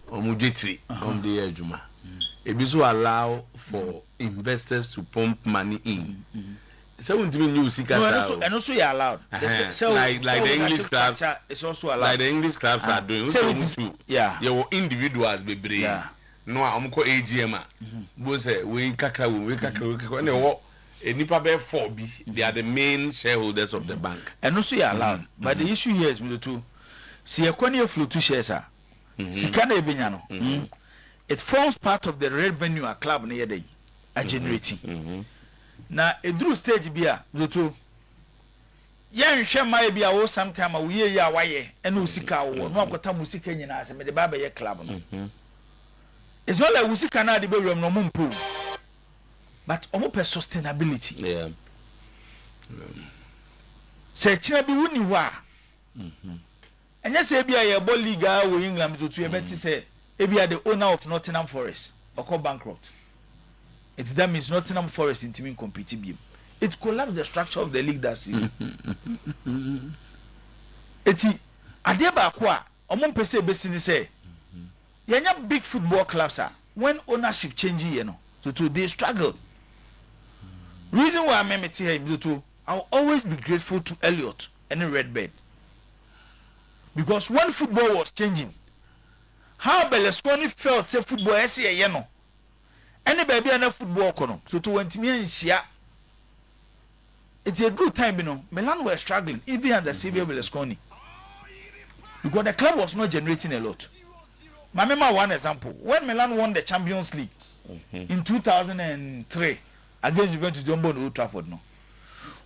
Omu jetri on the ejuma. It be so allow for investors to pump money in. So when you use and also you're allowed. Like the English clubs, it's also allowed. Like the English clubs are doing. Yeah, your individuals be brave. Yeah. No, I'm called AGM. Both say we kakra. And what any paper 4B, they are the main shareholders of the bank. And also you're allowed. But the issue here is with the two. See, a corner flew to shares. Sikana ebinyano. It forms part of the revenue a club near day are generating. Na edru stage bia zoto yen hwe mai bia wo sometime we ye ya waye ena usika wo no akota musika nyina ase me de baba ye club no it's not like usika na de be wem no mumpo but omo per sustainability se china bi wuni wa enya se bia ye ball league a wo England zoto ye beti se e bia the owner of Nottingham Forest or bankrupt. That means Nottingham Forest in team compete. It collapsed the structure of the league that season. Eti adeba kwa omon pese besini say yanya big football clubs are when ownership change so they struggle. Reason why I met here I'll always be grateful to Elliot and Redbird because when football was changing, how Berlusconi felt say football any baby and a football kono so to went me and share. It's a good time, Milan were struggling even under Silvio Berlusconi because the club was not generating a lot. I remember one example when Milan won the Champions League in 2003 against Juventus on Old Trafford. No,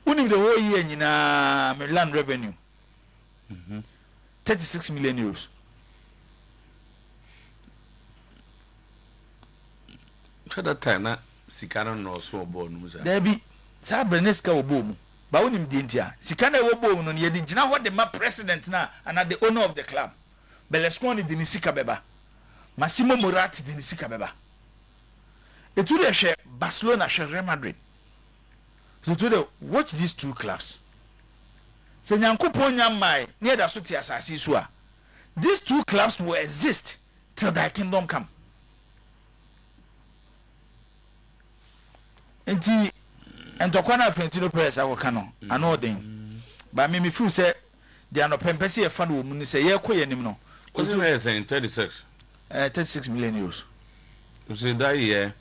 only the whole year in Milan revenue 36 million euros. That time na sikana no so bo no musa there be sa breneska wo bo mu ba wonim di ntia sikana wo bo mu no ye di gina ho de ma president na and the owner of the club Berlusconi di ni sika beba Massimo Moratti di ni sika beba etu de hwe Barcelona hwe Real Madrid so to the watch these two clubs se nyankopon nyamai ne da so ti asase so a these two clubs will exist till thy kingdom come. Enti entokwana Florentino Perez awoka no ano den ba me feel say they are no pempese e fa no mu ni say ye koye nim no what you are saying 36 36 million euros. You see that year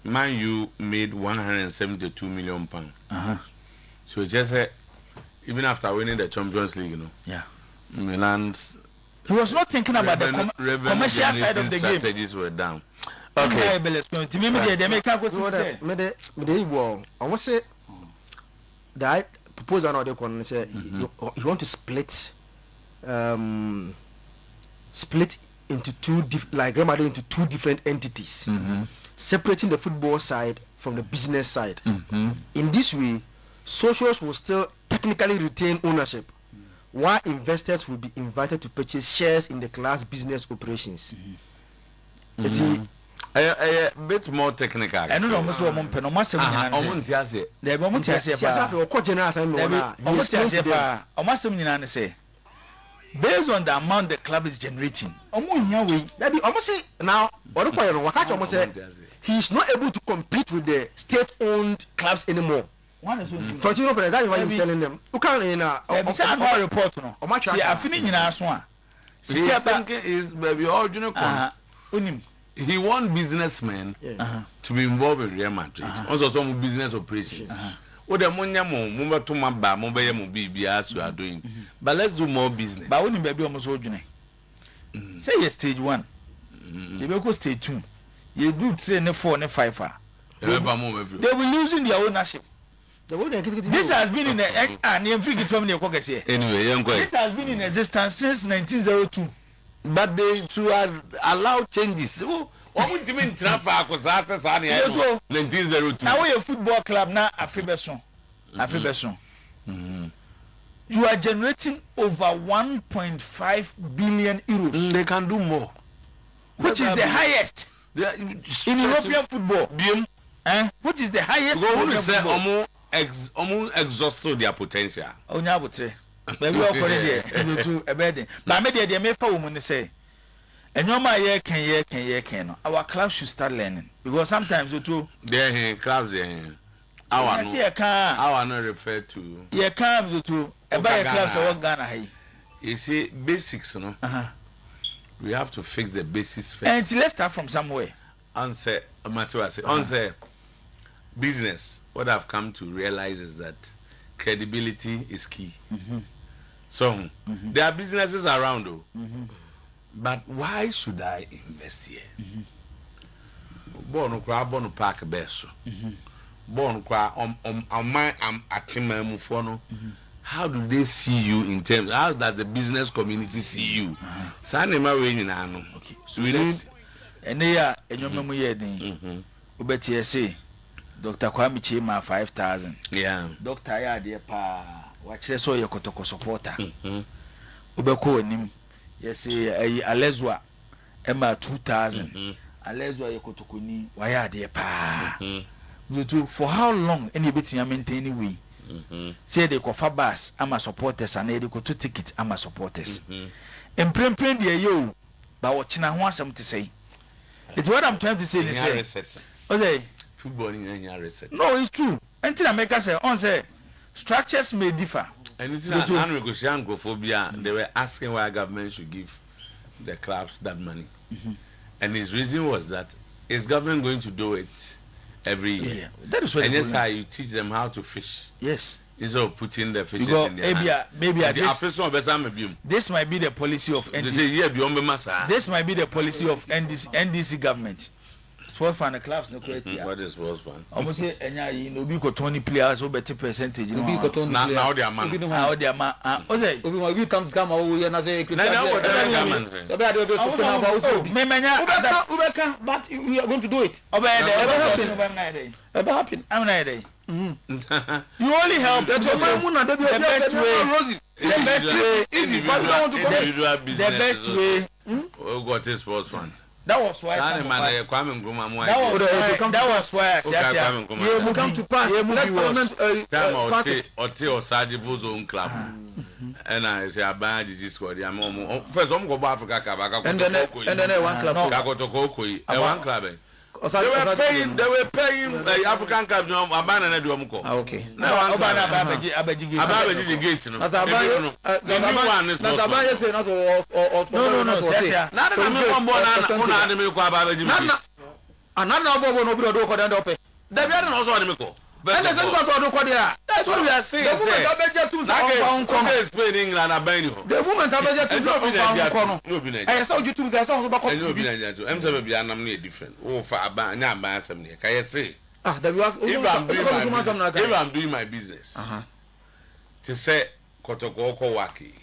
Man U made 172 million pounds. So just even after winning the Champions League, yeah, Milan's he was not thinking about the commercial side of the game. Strategies were down. Okay. Almost say that proposal now they say you want to split split into Real Madrid into two different entities, separating the football side from the business side. In this way, socios will still technically retain ownership, while investors will be invited to purchase shares in the club's business operations. It's a bit more technical. I don't know almost what Mompeno must have the moment I say, say, based on the amount the club is generating. Now, he's not able to compete with the state-owned clubs anymore. For you know, that's why he's telling them. You can't report. See, I finish in our swan. See, I think is maybe original. He want businessmen to be involved in Real Madrid. Also, some business operations. What the money mo to my bar, mo be mo be as you are doing. But let's do more business. But when you be almost ordinary. Say you stage 1. You go stage 2. You do 3 and 4 and 5. They will losing their ownership. This has been in the anyway, this has been in existence since 1902. But they should allow changes. What would you mean transfer? 1902. Now we a football club now. Afribeson. You are generating over 1.5 billion euros. They can do more, which is the highest in European football. Which is the highest in European football. Almost exhausted their potential. Maybe all for it. But maybe they may for women say, and no my year can our club should start learning, because sometimes you too there clubs there. Our not refer to clubs to about clubs of Ghana. You see basics, no. We have to fix the basics first. And let's start from somewhere. Answer business. What I've come to realize is that credibility is key. So there are businesses around though. But why should I invest here? Born park beso. Born how do they see you in terms? How does the business community see you? So we need and they are in your memory. Ubeti say Dr. Kwame Chima 5,000. Yeah. Dr. Yadi pa watch the so yokotoko supporter. Ubeko nim. Yes, Alezwa Emma 2,000. Alezwa yokotoko ni wayadi pa. For how long any bit you maintain anyway? Say they go for bus, I'm a supporters, and they go to tickets, I'm a supporters. And prem the yo, but what China wants them to say. It's what I'm trying to say. Okay. Football in any reset. No, it's true. Until I make us say, on say structures may differ. And it's not phobia. They were asking why government should give the clubs that money. And his reason was that is government going to do it every year? Yeah, that is what. And that's how you teach them how to fish. Yes. Instead of putting the fishes in their hand. Maybe this might be the policy of NDC. This might be the policy of NDC government. Sport fan clubs no criteria. What is sports fan? Almost say enya no be 20 players over 30%. Now they are man. Now they are man. Ose. Obi mo bi come o ye na say. Ubeka, but we are going to do it. Happen. I'm not there. You only help the best way. The best way. Who got this sports fan? That was why that was why you come to pass. Time or Sajibo's own club. And I say I buy this squad. First I'm go back Africa and then one club. One club. They were paying the African club abandon okay. Now Abaji gate. No. That's what we are saying. The moment if I'm doing my business, to say Kotoko Waki,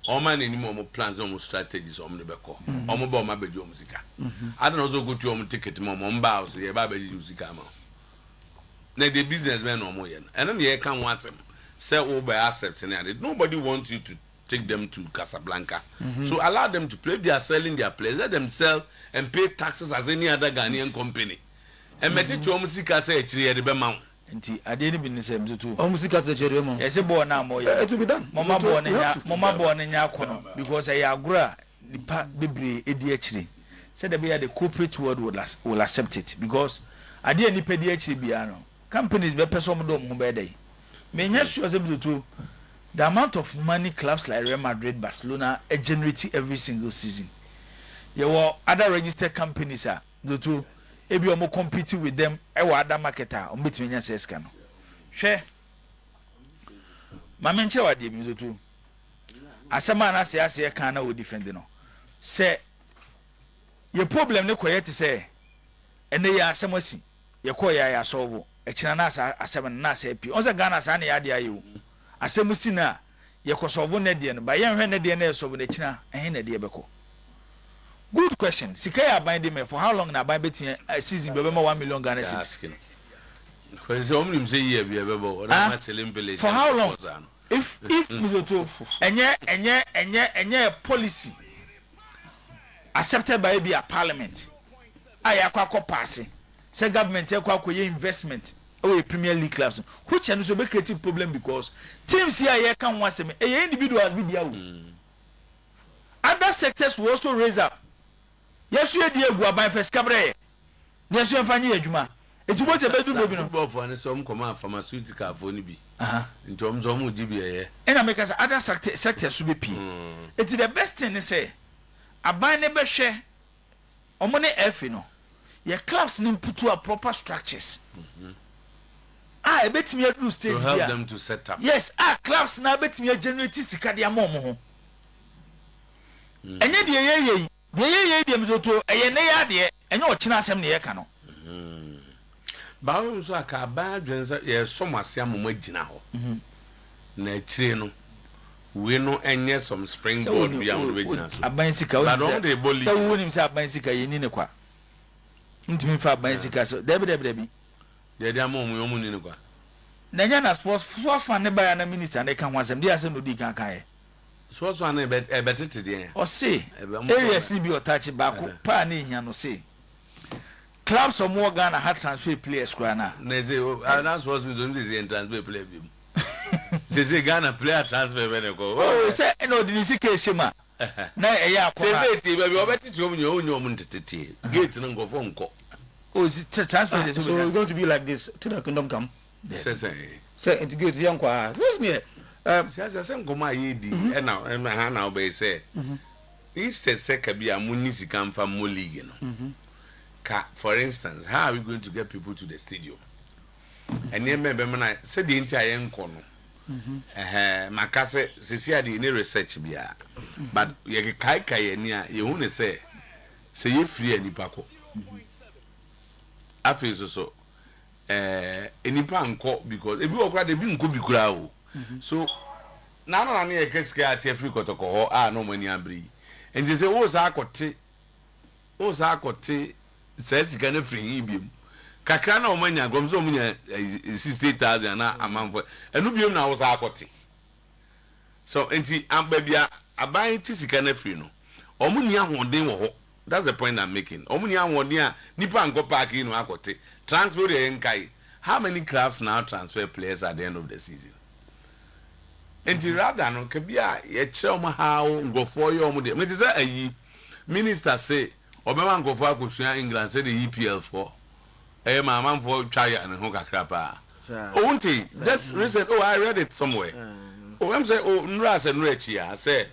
Oman any more plans, almost strategies on the Beko. Omo Boma Bejo Musica. I don't also go to your ticket, Mom Bows, the Baby Musicama. Now the businessmen no more. And then the can once sell over assets and added. Nobody wants you to take them to Casablanca. So allow them to play. They are selling their players. Let them sell and pay taxes as any other Ghanaian company. And Meti Chomusika say actually at the Bemount. Nti ade ni bi ne sem tutu Musica say chere mo. Yesi bo na mo ye. It will be done. Mama bo ne nya kono because e agura nipa bebre edi akire. Said the corporate world will accept it because ade ni pedi akire bia no. Companies be person mo do mo be dey. Me nya sure say tutu the amount of money clubs like Real Madrid, Barcelona generate every single season. You were other registered companies are tutu ebi omo compete with them ewa ada marketer omo betimi nya seska no hwe ma menche wade bi zotu asema na ase kan na o defend no se ye problem ne koye te se ene ya asema si ye koya ya solve ekina na asema na ase pi onse Ghana sa na ya de ayo asema si na ye ko solve ne de no ba ye hwe ne de na solve ne kina ehe na de beko. Good question. Sikaya binding me for how long na buy betting a season be 1 million Ghana cedis. For how long? If Mizoto enye policy accepted by a parliament. Aya kwa pass. Say government akwa investment or Premier League clubs. Which and so be creative problem because teams here can once a individual be there. Other sectors will also raise up. Yes, you dear Guaban first cabaret. Yes, you are finding a juma. It was a bedroom for some command pharmaceutical for Nibi. In terms of Mujibia. And I make us other sectors to be P. It's the best thing to say. A buy never share. Or money Fino. Your clubs need put to a proper structures. I bet me a good stage to help them to set up. Yes, our clubs now bet me a generative Sicadia Momo. And yet, ye. Ye Mizoto, a ne idea, and no china sem near cano. Bows are car bad, yes, so much Samu Majina. Netrino. We know and yes, some springboard beyond original. A bicycle, I don't they bully. So wouldn't himself bicycle in Inequa. Into me for bicycle, so Debbie. The Damon woman in Inequa. Nanyana was funded by an minister, and they can once and dear son of Dikankai. So what's one a better today? Or say, areas need be attached back, Pani, no say. Clubs of more Ghana had transfer players, Grana. That's what we don't see and transfer play him. Say Ghana player transfer when I go. Oh, say, no, did you see Keshima? Nay, a yap, say, baby, I bet you own your money. Get and go phone call. Oh, is it transfer? So we're going to be like this till the kingdom come. Say, it's good young choir. Says I send my ED, and now be say. He said, Sekabia Munisi come from Muligan. For instance, how are we going to get people to the stadium? And then remember, I said the entire corner. Macase, Cecilia, the research bia. But you kai near you only say you free any paco. I feel so. Any pan court because if you are quite a being could be crowd. So now I need a case at every cotoko, no money and breed. And they say, oh, Zakote says you can free him. Kakana or mania comes on 60,000 a month, and Nubium now was Zakote. So, and Ambabia, a buying Tissicana free no. Omunia one day, that's the point I'm making. Omunia one year, Nipan go back in Wakote, transfer the Enkai. How many clubs now transfer players at the end of the season? And the rather no Kabia, yet show me how go for your money. It is a minister say, Obama go for Kushia England, say the EPL for a man for Chaya and Hoka Krapa. Oh, that's recent. Oh, I read it somewhere. Oh, I'm saying, oh, Nras and Rechia, I said,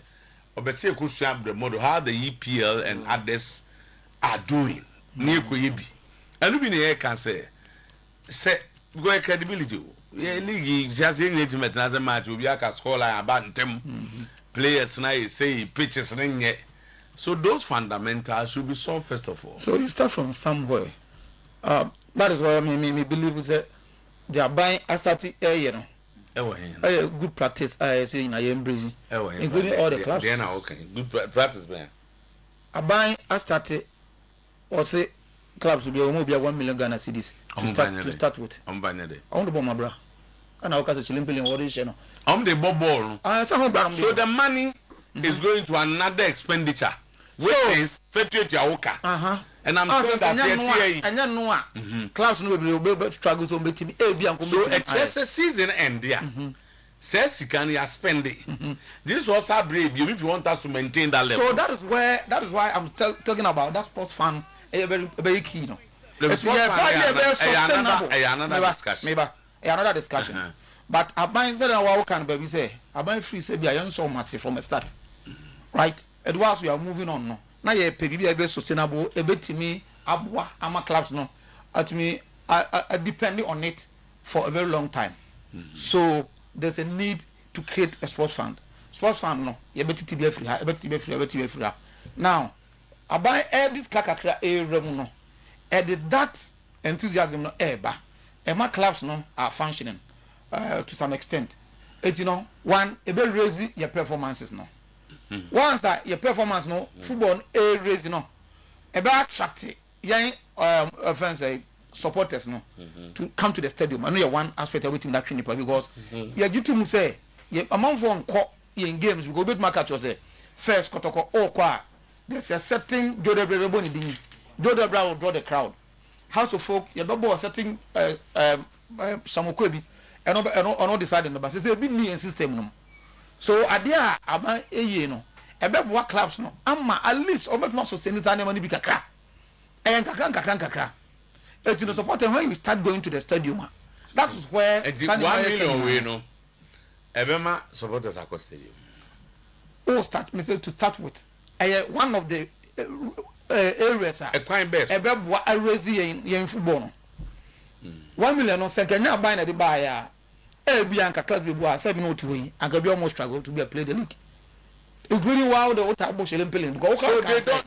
Obese Kushia, the model, how the EPL and others are doing near Kuibi. And we in can say, go credibility. Yeah, league just intimate as a match will be a scholar about them players now say pitches and yet. So those fundamentals should be solved first of all. So you start from somewhere. That is why me believe that they are buying a static air, good practice. I say in I embrace, including all the clubs. Then okay, good practice, man. I started, or say clubs will be almost 1 million Ghana cedis to start with. I'm buying it. I want to buy my bra. And I'll catch a shilling billion. What is it? I'm the ball. So the money is going to another expenditure, which is 58 Yaoka. And I'm saying that and then no clubs will be struggles on betting. So excess season end there. Says you can spend it. This was our brave if you want us to maintain that level. So that is why I'm talking about that sports fan. Very key, no. Another discussion. But I buy instead of what can baby say. I buy free say be a so massive from the start, right? It was we are moving on no. Now you pay be a sustainable. A bit to me, abwa ama clubs no. At me, I depending on it for a very long time. So there's a need to create a sports fund. Sports fund no. You better to be free. You better to be free. Now. I buy this kakakra no. That enthusiasm no eba. My clubs no are functioning to some extent. One raise your performances no. Once that your performance no football raise no. Attract young supporters no to come to the stadium. I know one aspect of everything that training because you get to say among for in games we go bit market say first kotoko kwa. There's a certain Oyerepa will draw the crowd. House of folk, your double a certain Samokwebi, and not deciding the bus. It's a big new system. So, idea about a bit clubs no. At least over not sustain this animal be kakra. And kakra. And to support them when you start going to the stadium. That is where 1 million we know. Ebema supporters are stadium. Oh, to start with. One of the areas a quite best. A raise in football. 1 million on second now buying at the buyer. Bianca class before 7 to win and can be almost struggle to be a play the league. Including while the Otago Shilling Pilling. So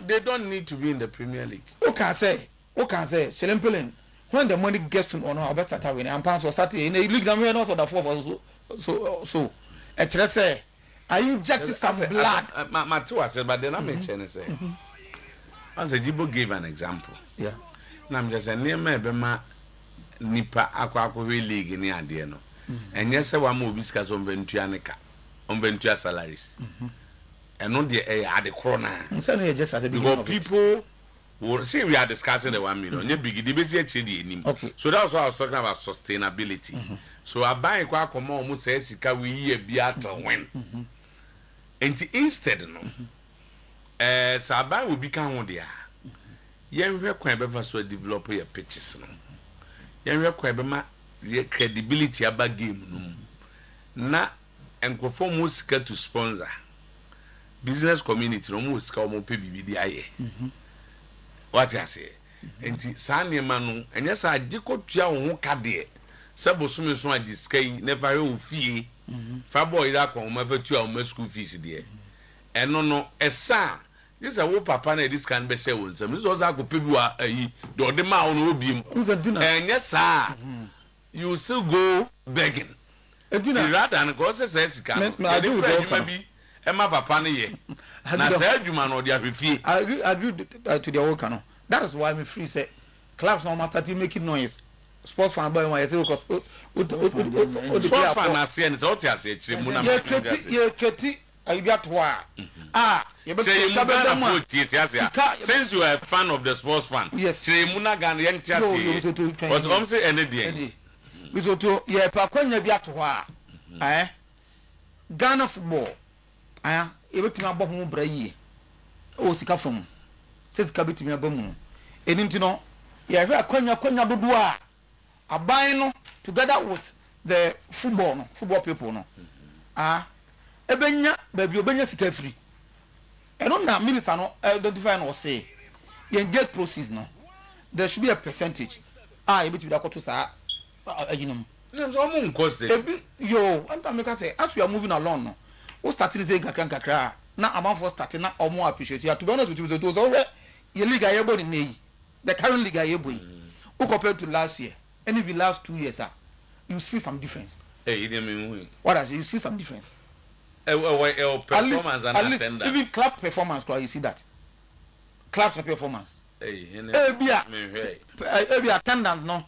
they don't need to be in the Premier League. Who can say Shilling Pilling when the money gets to honor about start winning and pounds or starting in a league that we are not on the 4 so let's say I injected some blood. Matua said, but then I mentioned say. As a Jibo gave an example. Yeah. Now I'm just a near Bema Nipa Aqua League in the Adiano. And yes, I want more biscuits on Ventura salaries. And not the at the corner. Just as a people will see we are discussing the 1 million. You begin the okay. So that's why I was talking about sustainability. So I buy a come almost says we year be at when. And instead no so I buy will become one there. Yen we quite better so develop your pitches no. Yen we quite better credibility about game no. Na enkrofo mo sika to sponsor. Business community no mo sika mo pay bibi di aye. What I say? Enti sa nema no enye sa agiko tua wo ho ka de. Sabo so me so agiskai never you fie. Fa boy that come ma fa tua o school fees de. Eno no esa this a wo papa na this can be share won some. This was go pay bi wa ayi do de ma no obi mu. Enye sa you still go begging. Rather than go say sika. I do bi Emma papa ne ye. Na say adwuma no de afefie. I agree to the work no. That is why me free say clubs no matter to making noise. Sports fan boy why say because sports fan na say and say what you say chire mu na me kreti ayibia to you since you are a fan of the sports fan chire mu na gan yen tia say because come say any day we so to ye pa kwanya bia to Ghana football e betimi abọ ho bra yie o sika fam se sika betimi abamu eninti no ye hwe akwanya dodo aban no together with the football people no ebenya baby obenya sika free eno na minister no identify no say ye get proceeds no there should be a percentage e betimi da koto sa aginum so mo cost yo anta make say as we are moving along no we starting say kakra na amount for starting na omo appreciate you to be honest with you so your league ayebo ni the current league ayebo who compared to last year and if the last 2 years you see some difference Hey, you didn't mean What does you see some difference? Performance and At least attendance. even club performance, you see that. Club's performance. Hey, Be attendance no.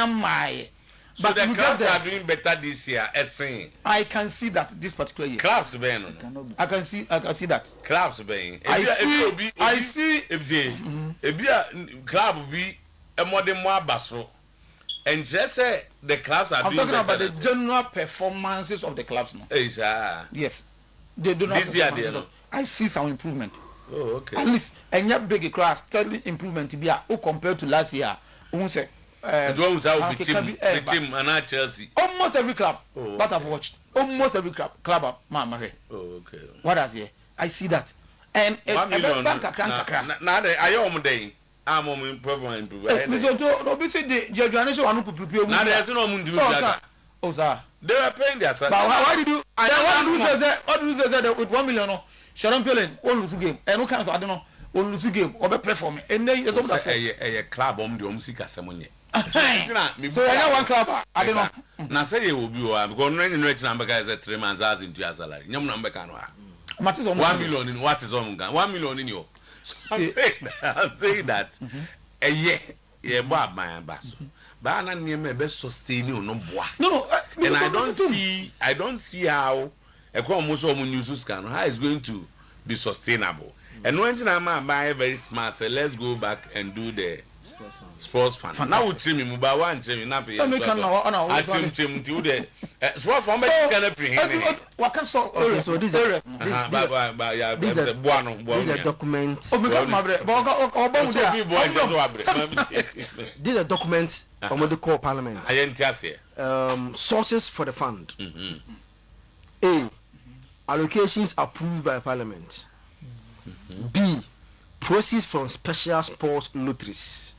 My. So But the you clubs get are doing better this year. Saying I can see that this particular year. clubs being I can see that. clubs being. I see. If club be a modern more basso, and just say the clubs are I'm doing talking better. about the general performances of the clubs now. Yes. They do not. This year, they know. I see some improvement. Oh, okay. At least, and yet big class steady improvement to be compared to last year. Say, It was out the team and not Chelsea. almost every club Oh, that I've watched, almost every club, Mama. Oh, okay. What else here? I see that. And 1 million. now I am day. I'm on improvement. Now there's no moon to do that. Oh, sir. They are paying their But salary. why did you? What do you say with 1 million? Sharon Pelin, all lose game, and no kind of I don't know, all lose game, or be perform. And then you talk about a club on the Omsika Samonia. so I know one club, I don't know. Now say you will be because no rich number guys at 3 months as into your salary. Yum number can 1 million in what is on 1 million in you. I'm saying that a year, Bob, my ambassador. But I don't best sustain you no boy. No, And I don't see how a chromosome news can how it's going to be sustainable. And when I'm buy very smart, so let's go back and do the sports fund. Now we trim him about one trim nothing. So make I trim to the sports fund what can so so this is this is a document. Oh, because my brother, These are documents on what they call parliament. I didn't tell you. Sources for the fund. A. Allocations approved by parliament. B. Proceeds from special sports lotteries.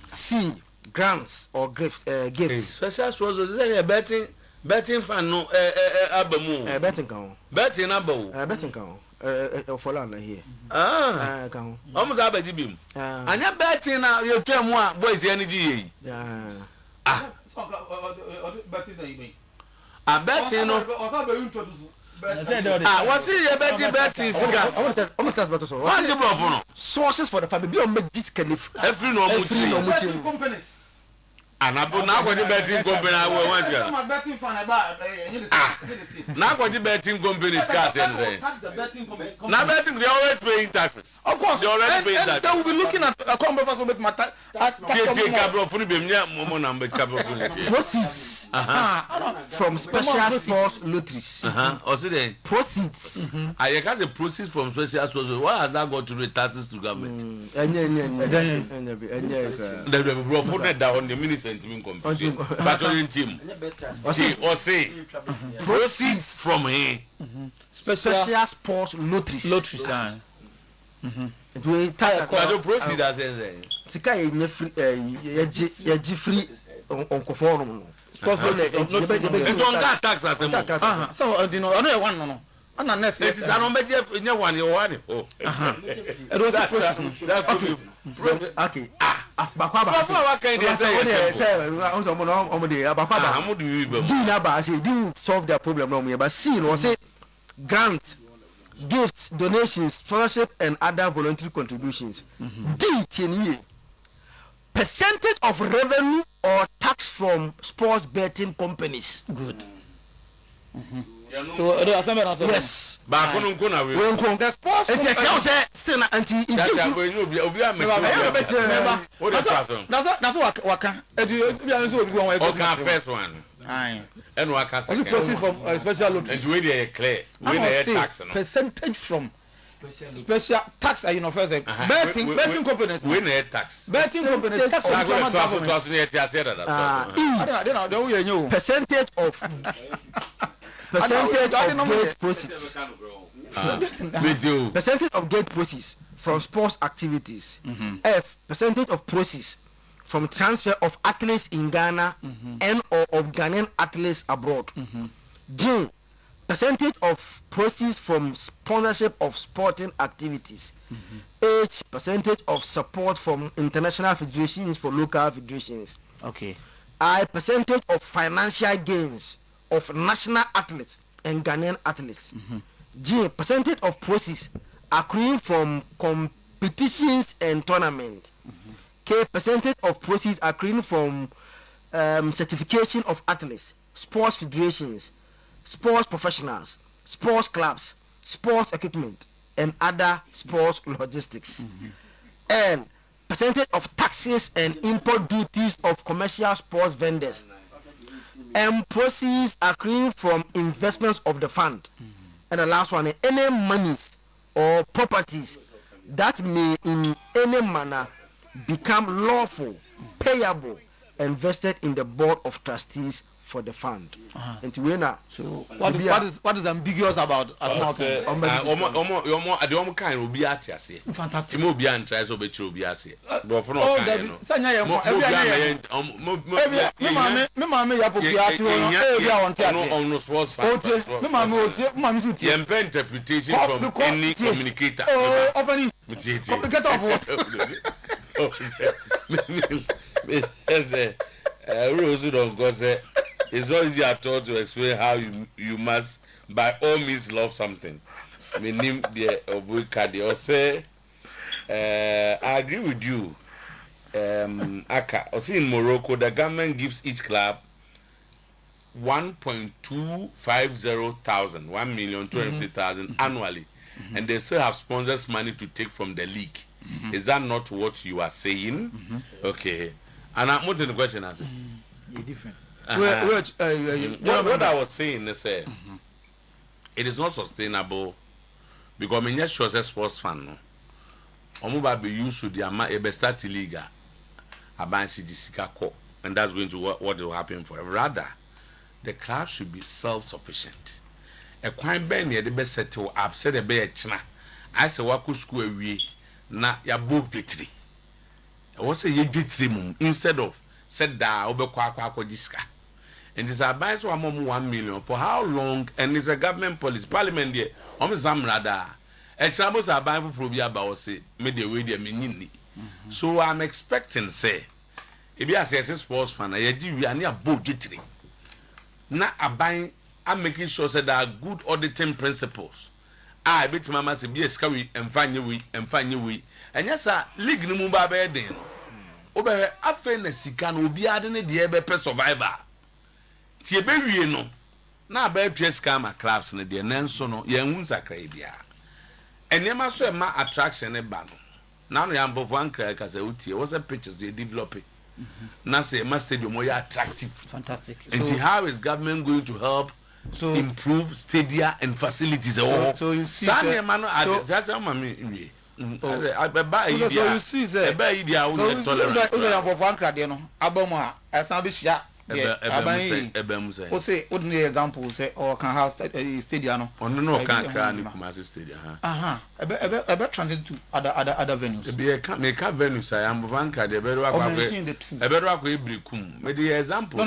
C. Grants or gifts. Special sports is a betting fan no abamu. Betting count. Betting abamu. Betting count. For land here. Count. Almost abaji bim. Anya betting na you tell moi boys energy. A betting no. What's it betting sika? I'm not test better so. What's the problem? Sources for the family. Be on make this kind of Every no companies. And I put now what the betting company I will want you. I'm betting fan about Now what the betting company is cast anyway. Now betting they always paying taxes. Of course, They already paying and they taxes. will be looking at a conversation with my tax. Take cable for the Momo number cable. proceeds from special sports lotteries. Also then Proceeds. I can say proceeds from special sports. What has that got to do with taxes to government? Any They will brought for that on the minister and team competition. But on team. Or say proceeds from here. special sports lotteries. It will tax. But the proceeds as say. Sika ye free ye free on conform. Sports lotteries. It don't got tax as a So, you know, another one, no. And unless it is an omega in your one, you want it. Oh, that could be. Okay. Bakwaba. What can they say? Say didn't solve their problem no more. But see, no say grant, gifts, donations, scholarship, and other voluntary contributions. D percentage of revenue or tax from sports betting companies. Good. So, Yes. Back on Kuna, we When the sports still until it gives that's what can. Okay, first one. And what can Also proceed from special lottery. and we are clear. We are tax. Percentage from special tax. You know, first betting companies. We are tax. Betting companies tax on government. percentage of gate proceeds. Percentage of gate proceeds from sports activities. F. Percentage of proceeds from transfer of athletes in Ghana and or of Ghanaian athletes abroad. G. Percentage of proceeds from sponsorship of sporting activities. H. Percentage of support from international federations for local federations. Okay. I percentage of financial gains of national athletes and Ghanaian athletes. G, percentage of proceeds accruing from competitions and tournaments. K, percentage of proceeds accruing from certification of athletes, sports federations, sports professionals, sports clubs, sports equipment, and other sports logistics. And percentage of taxes and import duties of commercial sports vendors, and proceeds accruing from investments of the fund. And the last one, any monies or properties that may in any manner become lawful, payable, and vested in the board of trustees for the fund. And to win so what is ambiguous about fantastic. Interpretation from any communicator. Rose don't go say it's not easy at all to explain how you must by all means love something. Me name the Obuikadi or say I agree with you. Aka or see in Morocco the government gives each club 1,250,000 1,250,000 annually, and they still have sponsors money to take from the league. Is that not what you are saying? Okay. And I'm putting the question as you're different. What I was saying is it is not sustainable because I'm not sure as a sports fan. No, I'm about to use the amount a start league, and that's going to what will happen for. Rather, the club should be self-sufficient. A crime ben near the best settle upset a bear china. I say what could school away na ya both victory. I was a victory instead of said da obekwa diska. And this advice for 1 million for how long? And it's a government policy parliament there. Zamrada. Examples are buying for Phobia about say media way there meaning. So I'm expecting say if you are a sports fan, I we are near both victory. Now I'm making sure that there are good auditing principles. I bet mama say be a scary and find your way and find your way. And yes, sir, league no move by then. Over a fairness can be adding the ever survivor. Tie be no. Na be PS scam clubs in the Nanso no ye unsa crabia. And ye must so ma attraction e ba no. Now no am both one crack as a utie was a pictures they developing. Na say ma stadium more attractive. Fantastic. And how is government going to help improve stadia and facilities? So you see that's how say ordinary example say or can have stadium no transit to other venues make venues I am vanka the better the example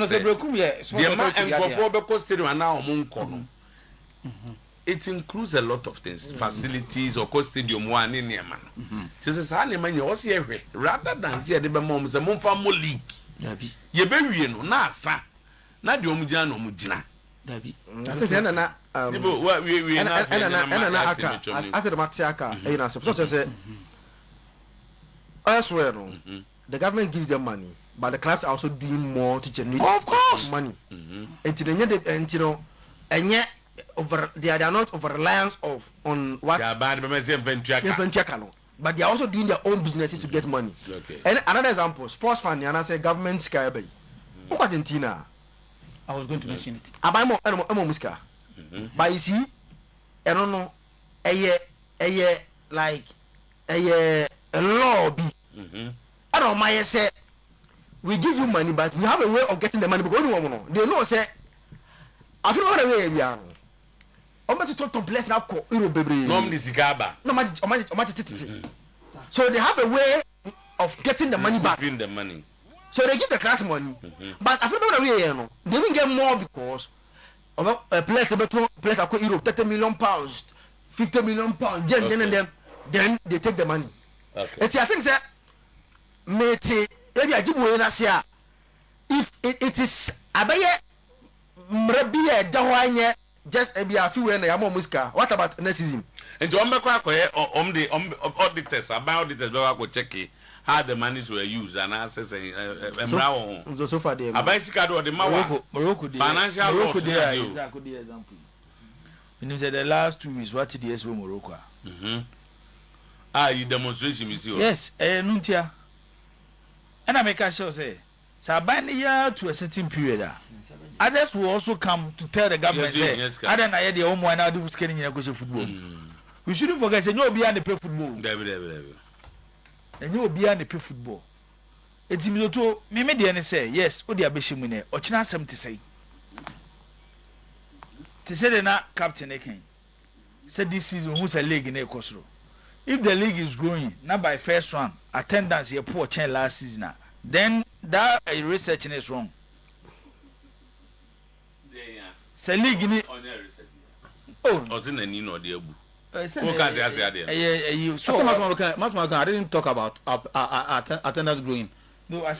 it includes a lot of things, facilities or stadium one in Yemen. This is how many was here rather than see the moms a monfamo league. Ye be no na sa na de omujana omujina. Dabi. After the Matiaka, elsewhere, the government gives them money, but the clubs are also doing more to generate money. And yet, they are not over reliance on what but they are also doing their own businesses to get money. And another example, sports fan, and I say government sky bay. Argentina. I was going to mention it. I buy more muska. But you see, I don't know, a lobby. I don't mind say we give you money, but we have a way of getting the money because they know say I feel what way we are. Place now so they have a way of getting the money back. The money. So they give the class money. But I feel they will get more because of a place 30 million pounds, 50 million pounds, then they take the money. And I think that maybe I do if it is abaye mrabia dawanye just be a few when yamo muska. What about next season? And John the auditors about auditors go check how the monies were used and answers so far they a bicycle or the Morocco financial Morocco there is a good example. When you say the last 2 weeks, what did yes Morocco? You demonstration is you. Yes, nuntia. And I make a show say, Sabine year to a certain period. Others will also come to tell the government say, I don't know the home one now do scanning in a football. We shouldn't forget say no beyond the play football. And you beyond the play football. It's me to me say yes, what the abeshimune or china some to say. To say they're not captain again. Said this season who's a league in a Kosro. If the league is growing, not by first round, attendance here poor change last season, then that research is wrong. Say league in it. Oh, was in the Nino dear. So I didn't talk about attendance growing. No, I was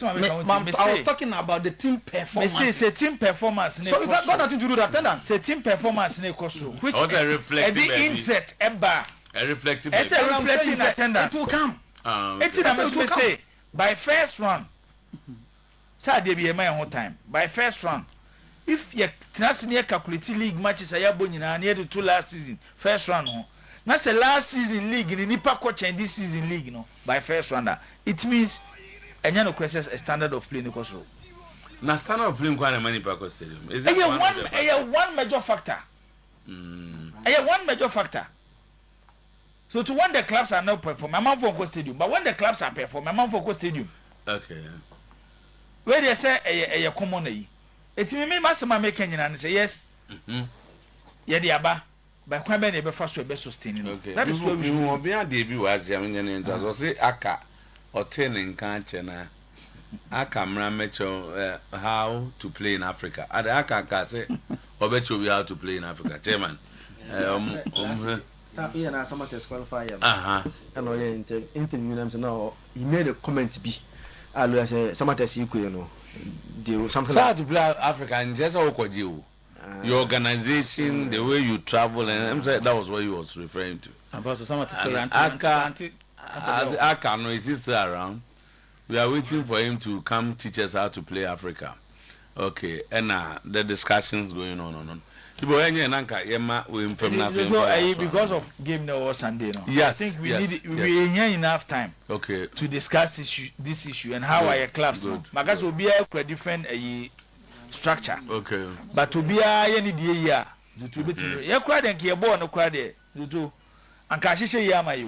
talking about the team performance. Say team performance. So it got nothing to do with attendance. Say team performance in a costume, which was a reflective interest eba. A reflective. It's a reflecting attendance. It will come. It's in a say by first round. Say there be a my whole time. By first round, if you near calculating league matches, I have been near the 2 last season. First round, no. That's the last season league in the Nipa coach and this season league, no. By first rounder, it means. And you know, a standard of play in the course. Now, standard of playing quite a many Paco Stadium. Is that one major factor? One major factor. So, to when the clubs are not performing, I'm for Stadium, but when the clubs are performing, I'm for Stadium. Okay. Where they say a common, it's me, Master making and say yes. Yadiaba, by quite many first way best sustaining. Okay. That is what we will be a debut as young and was say Aka. Or telling Kanchena Aka Mramecho how to play in Africa. At Aka say, or bet you how to play in Africa. Chairman. Yeah, some of qualify. And I interview them now. He made a comment be. I say, some of the do something like to play Africa and just all you. Your organization, the way you travel, and I'm saying that was what he was referring to. About some of the as Aka no is still around. We are waiting for him to come teach us how to play Africa. Okay, and the discussions going on. Because of game now Sunday now. Yes, I think we need enough time. Okay. To discuss this issue and how our clubs. Because will be a different structure. Okay. But to be any day to be you cried and your boy no cried there. Do and Kashisha Yama you.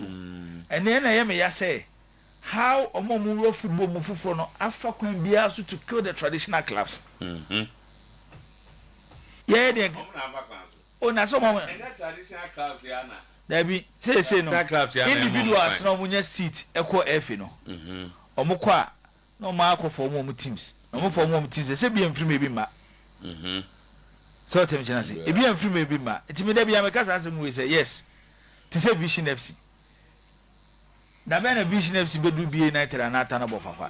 And then I am say how Omo football move for no African be also to kill the traditional clubs. Yeah, they oh na so moment. Traditional clubs here na. There be say no. Individuals no munya seat equal F no. Omo kwa no ma akọ for mo teams. Omo for mo teams say be mfiri me bi ma. So tell me chance. E be mfiri me bi ma. It me dey be America say we say yes. To say Vision FC. Na be na Vision FC be do be United and Atana Bofafa.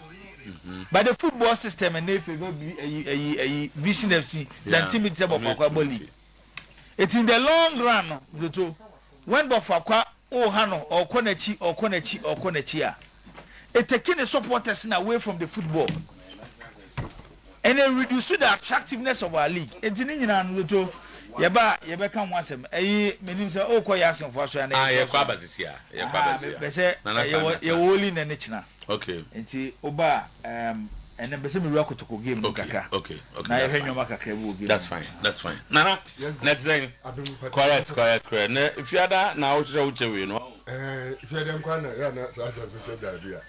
But the football system and if a Vision FC than team it's about Bofafa. It's in the long run, when Bofakwa or Hano or Konechi, it taking the supporters away from the football. And it reduces the attractiveness of our league. It's in England, Yaba come once a meaning say, oh, Koyasan for us. You're only in the nature. Okay. It's Oba, and then Besame Rocco to game. Okay. That's fine. Nana, let's say, correct. If you are that now, you know. If you are them, as we said that idea.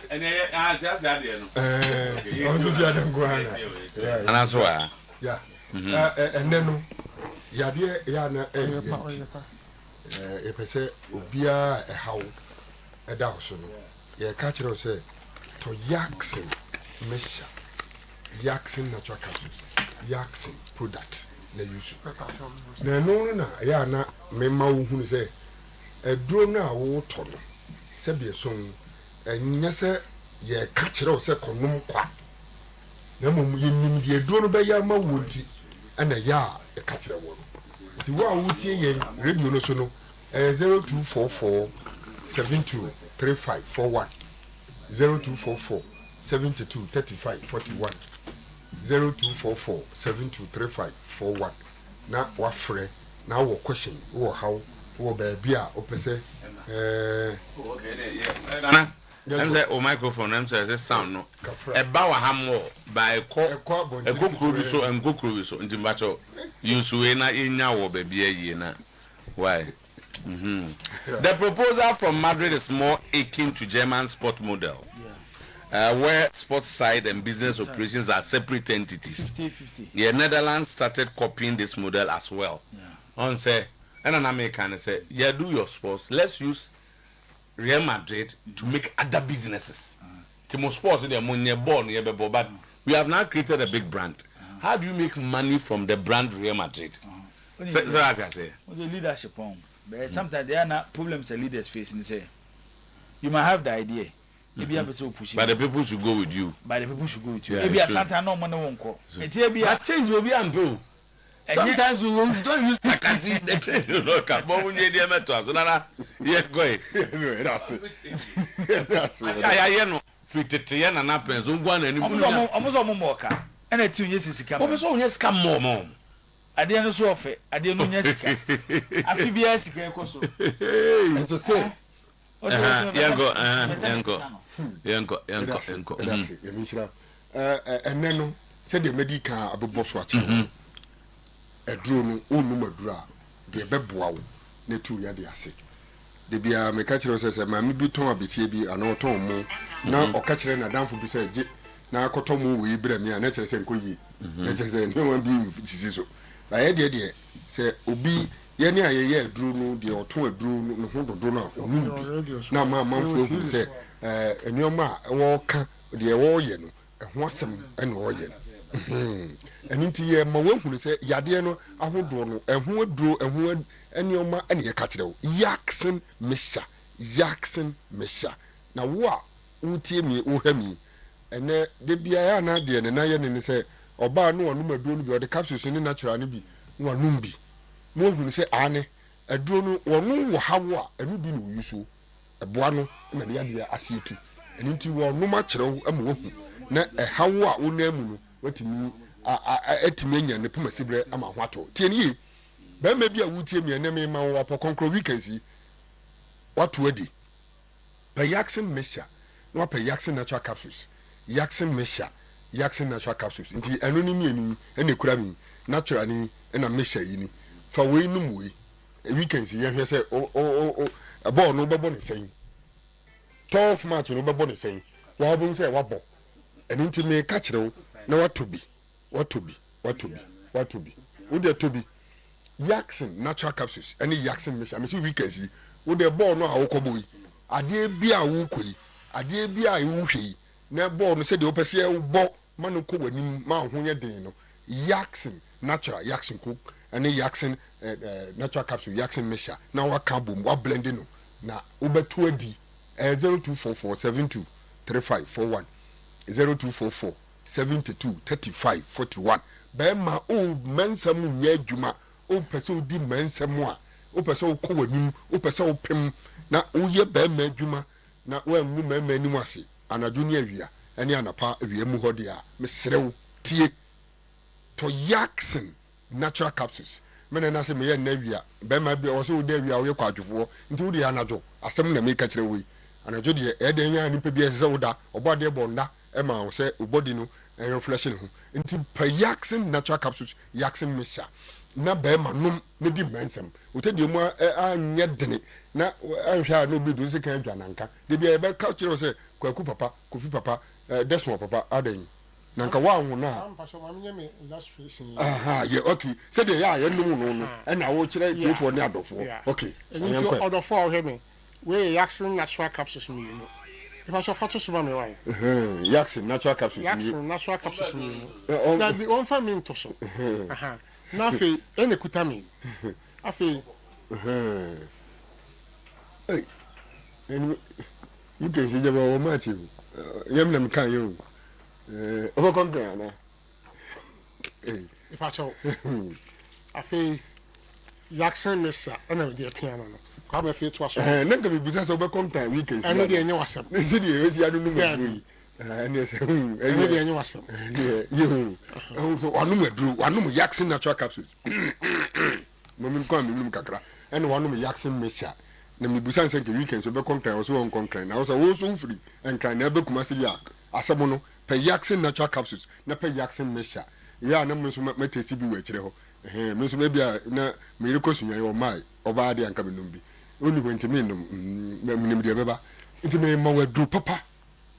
And just that, and that's why. Yeah. And then, Yabia, if I say, Ubia, a how a dawson, yeah, catcher say, to Yaxin, Mesha, Yaxin natural castles, Yaxin product, they use. No, Yana, Mema, who say, a drone now, water, Sebia song. And yes, ye ka kire o se konom kwa na mom ye nim ye duro no be ya ma wonti ana ya e ka kire wo ti wo a wutie ye radio no so no 0244 723541 0244 723541 0244 723541 na wafrɛ na wo question wo how wo baabi a opese Nana, I'm say o microphone, I'm say sound no. Eba wa ham by eko krubi so and go krubi so nti mbacho use we na enya wo baabi ayi na. Why? The proposal from Madrid is more akin to German sport model. Where sports side and business operations are separate entities. 50-50. Yeah, Netherlands started copying this model as well. On say, and an American say, yeah, do your sports. Let's use Real Madrid to make other businesses. Timo Sports, they're money born, but we have now created a big brand. How do you make money from the brand Real Madrid? So that's what I say. The leadership on. But sometimes there are not problems the leaders facing. Say, you might have the idea. Maybe I'm so pushing. But the people should go with you. But the people should go with you. Yeah, Maybe a Santa no money won't call. Maybe a change will be untrue. Sometimes we don't use the country. The change will not come. But when you're there, so now, yeah, go ahead. That's it. I know. Fitted and happens. One and almost a momoka. And a 2 years is come. But so yes, come more, mom. I didn't so offer. I didn't know yes. I feel yes, and to say, Yanko. And then said the medical above watching a drone, oh, no, madra, the bebow, ne 2 years they are sick. The beer may catch us as a mammy beton a bit, and no tom now or catch a down for beside now cotomu we bring me a nature and coy. Nature say no one being so. By idea, say, Obi. Yeni aye ye dru no de oton adru no ho dodo na onu na ma manfo hu se enioma wo ka de wo ye no ho asem ene wo ye eni nti ye ma wo hu se yade no ahodo no ho adru ho enioma ene ye ka kire wo Jackson mesha na wo a utie mi wo ha mi ene de bia ya na de ne na ye ne se oba no onu madru no bi o de capsules ni natural ni bi no anum bi mo hu se ane aduro no wonu wo hawo a enu bi no yuso eboa no na de ade asietu enu nti wo no ma kire wo ama wo hu na hawo a wo na mu no watimi atimi anya ne puma sibre ama ho ato tie ni ba ma bi a wutie mi ene me ma wo apokronkro weekends watu adi pa Jackson mesha no pa Jackson natural capsules Jackson natural capsules nti enu ni mi ene kura mi natural ni na mesha yi ni fa we num we weekends ye hwe se a ball no bebo ne sen 12 match no bebo ne sen wa bo se wa bo eni nti me ka kire wo na watobi wo de tobi Jackson natural capsules any Jackson mesha me see weekends wo de ball no a wo koboyi ade bia wo koyi ade bia wo hwe na ball no se de opese wo bo manu ko wani ma ho ye den no Jackson natural Jackson cook and Jackson natural capsule Jackson mesha na wa kabum wa blending no na ubetu adi 0244723541 0244723541 be ma o mensam nya adwuma o pese o di mensam a o pese o ko wanim o pese o pem na o ye be ma adwuma na wa ngu ma anim ase anadwo ne awia ene anapa awia mu hodi a mesrew tie to Jackson natural capsules mena na se me ye na wia be ma bia wo se wo da wia wo ye kwadwofo nti wo de anajo asem na me ka kire we anajo de e de nya nipa bia se wo da obode bonda e ma wo se obody no reflection ho nti pa Jackson natural capsules Jackson mesha na be ma nom ne di mensem wo te de mu anya dene na anhwa no bi do se kan dwa nanka de bia e be ka kire wo se kwaku papa kofi papa desmo papa aden nanka wa hu na aha ye okay say dey ya num no na wo kire tifo ni adofo okay enyi odofo o he me we Jackson natural capsules ni you know if I show photo so me why Jackson natural capsules ni na bi on fa me to so aha na fe ene kuta me afi hey you can see jaba o match yam nam kan yo over contract na if I told I feel Jackson Mesa and the piano. Come if it was na ka bi bisa so over contract weekends and the any was some. ne si de esi adu no madru and yes And the any was some. you wanu Jackson natural capsules momin ko amim kakra and wanu Jackson Mesa na me bisa nse ke weekends over contract so on contract na so wo so free and kan na be kuma si ya asemo no pe Jackson natural capsules na pe Jackson Mesa ya na mo so matesi bi wa kire ho me so be bia na me rekosunya yo mai oba de anka benum bi oni kwentimi no minim de beba intime ma wadru papa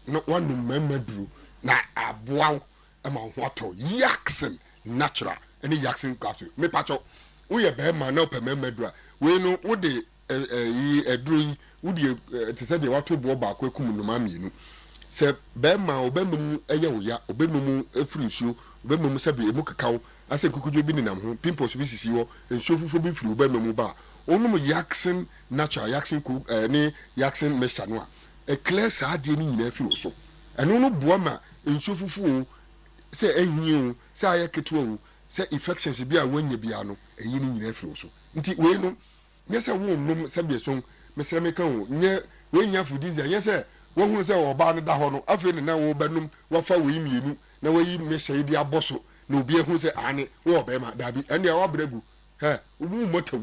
no wanu mamadru na aboaw ama hoto Jackson natural any Jackson capsule me pacho we ye be ma na pe mamadru a we no wo de yi edru yi wo de te se de wato bo ba ko ekum no ma mienu se be ma obemum eye wo ya obemum efiri nsuo obemum se be emu kakaw ase kukujo bi ninam ho pimples bi sisi wo nsuo fufu bi firi obemum ba onum Jackson natural Jackson cook ni Jackson mesha no a e clear sa de ni nyina firi so eno no boa ma nsuo fufu o se ehie o se aye ketewa o se infections bi a wanya bia no eyi ni nyina firi so nti we no nye se wo num se be so mesere me kan o nye we nya foodies nye se wo hu se oba no da ho no afi ne na wo banum wo fa we mienu na wo yi mesha yi bi aboso na obi ehu se ane wo be ma dabi ene ya wo bregu he wo motaw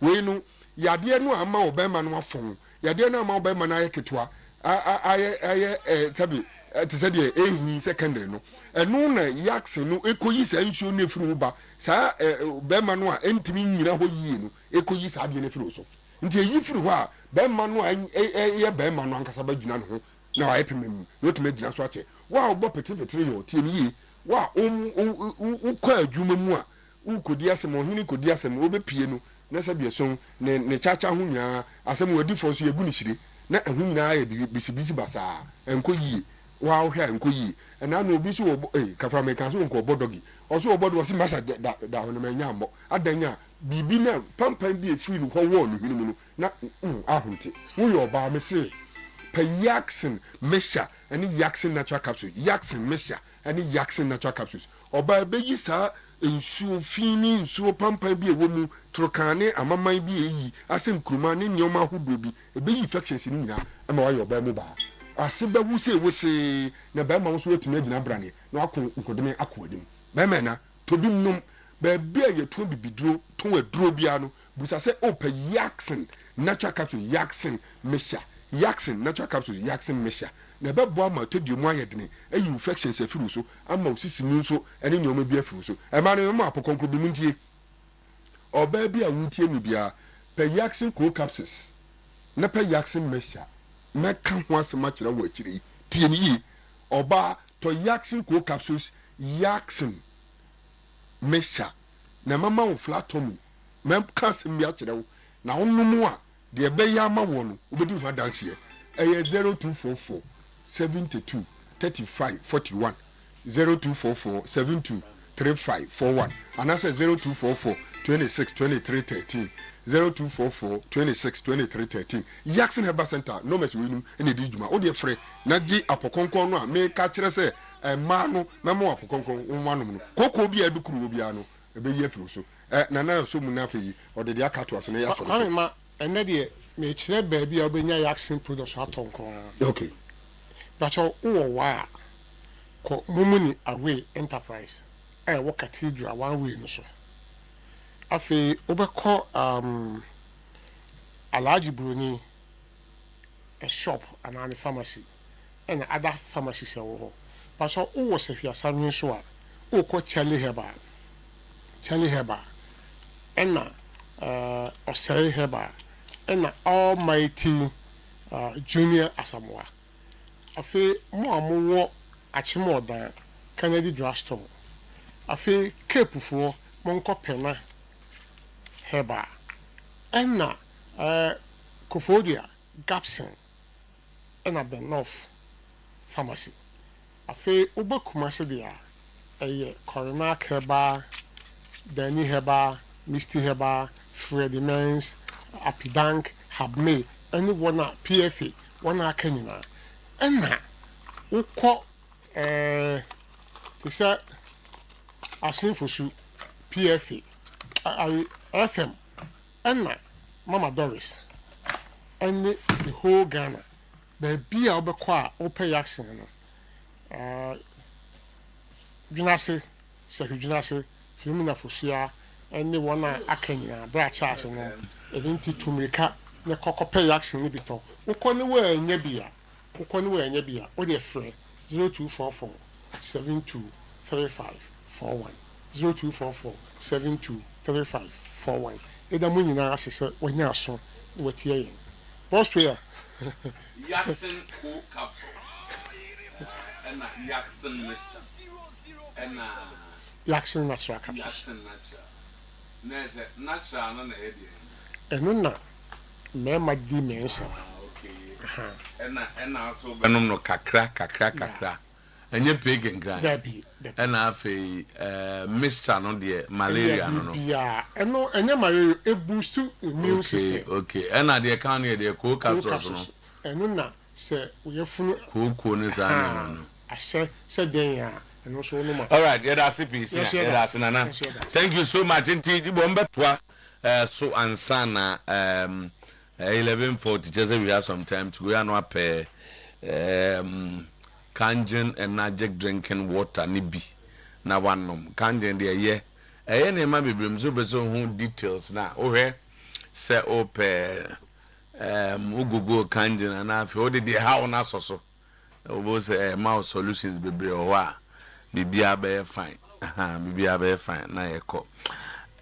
we no yade no ama obema no afon yade no ama obema na ayeketwa aye sabi te said ehi secondary no eno na Jackson no ekoyi sa nsuo no efiri wo ba sa obema no a entimi nyina ho yie no ekoyi sa ade no efiri so nti eyi firi ho a bema no ye bema no ankasa ba gina no ho na wa epemem no tuma gina so ache wa obo petepetere yo tie ni wa ukọ adwuma mu a ukodi asem ohini kodi asem obepie no na sabi eson ne chacha ho nyina asem wadi fo so yegu ni shire na ehu nyina ya bisibisi basa enko yi wa ohwa enko yi na na obi so kafra mekan so enko obodogi oso obodo wo si masa da ho na manya mo adanya bibi na pampan bi efiri no ho wo no hinu mu na ahunte wo yo ba me se pe Jackson mesha ani Jackson natural capsule Jackson mesha ani Jackson natural capsules oba beyi sa nsuo fini nsuo pampan bi ewo mu trokane amaman bi eyi ase nkruma ne nyoma hodo bi ebeyi infections ni nyina ama wa yo ba mu ba ase ba wu se wo se na ba ma wo so wetumi agina brane na akọ nkodeme akọ adim ba ma na to bi nnum ba bia ye to bibiduro to aduro bia no busa se opa Jackson natural capsule Jackson mesha Jackson natural capsule Jackson mesha na be bo ama to di mu ayedene ayi infections afiru so ama osisi mu so ene nyoma bi afiru so e ma no ma apokonkro bi muntie oba bi a wuntie ni bia pe Jackson co capsules na pe Jackson mesha na kan ho asema kire wo akire tie ni yi oba to Jackson co capsules Jackson mesha na mama wo flatomy mem kan se mi akire wo na onum a de be ya ma wo no obedi ho adanse e 0244 72 35 41 0244 72 35 41 and I say 0244 26 23 13 0244 26 23 13 Jackson Herbal Center no mess winum ene di djuma o de frɛ na gi apokonkon no a me ka kyerɛ sɛ ma no memo apokonkon wonwanom no kokko bi adukuru obi ano ebe yi afiro so na na so mu na afeyi o de aka to aso na ya so so ma ene de me kyerɛ baabi a obenya Jackson products atonkon okay but wo wa ko mumuni away enterprise wo cathedral one way no so afi obekọ Alhaji Bruni a shop and a pharmacy and other pharmacies ho but so wo se hia sanu so a wo ko Charlie Herbal and Osei Herbal and Almighty Junior Asamoah afi mo amowo Achimodan Kennedy drugstore afi Cape fo monko pena Herbal and Kofodia Gapson and the North Pharmacy afi obakuma se dia Corona Herbal Danny Herbal Misty Herbal Freddy Mens Apidank Habme anyone at PFA one akanyina and Uko Tisa Asinfosu PFA FM and Mama Doris and the whole Ghana. Baby, I'll be quiet, open accent. Junase, Secretary Junase, Filmina Fosia, and the one I can Brachas and a to make up the cocoa pay accent bito. Ukonwe Nebia, Ukonwe Nebia, or their friend 0244 723541 0244 723541. Eda money na asese when you are so what here. Boss player. Jackson Co capsule. And Jackson Mister. And Jackson natural capsule. Jackson natural. There's a natural on the head. And no, me ma di mensa. Okay. And also Benum no kakra. And you pig and grind. And I feel Mr. No dear malaria. Yeah, and no, and then malaria a boost to immune system. Okay, and I dear can't hear their cool capsules. And no, say we have full coolness. I said then, and also no more. All right, yeah, that's a piece. That's Nana. Thank you so much. Indeed, Bomba, so Ansana, 11:40. Just we have some time to go and up. Kangen and magic drinking water nibi na wanom kangen de ye ne ma bebrim so be so hu details na ohwe se ope ugugo kangen na afi o de how na so obo se mouse solutions bebre o a bibia be fine bibia be fine na ye ko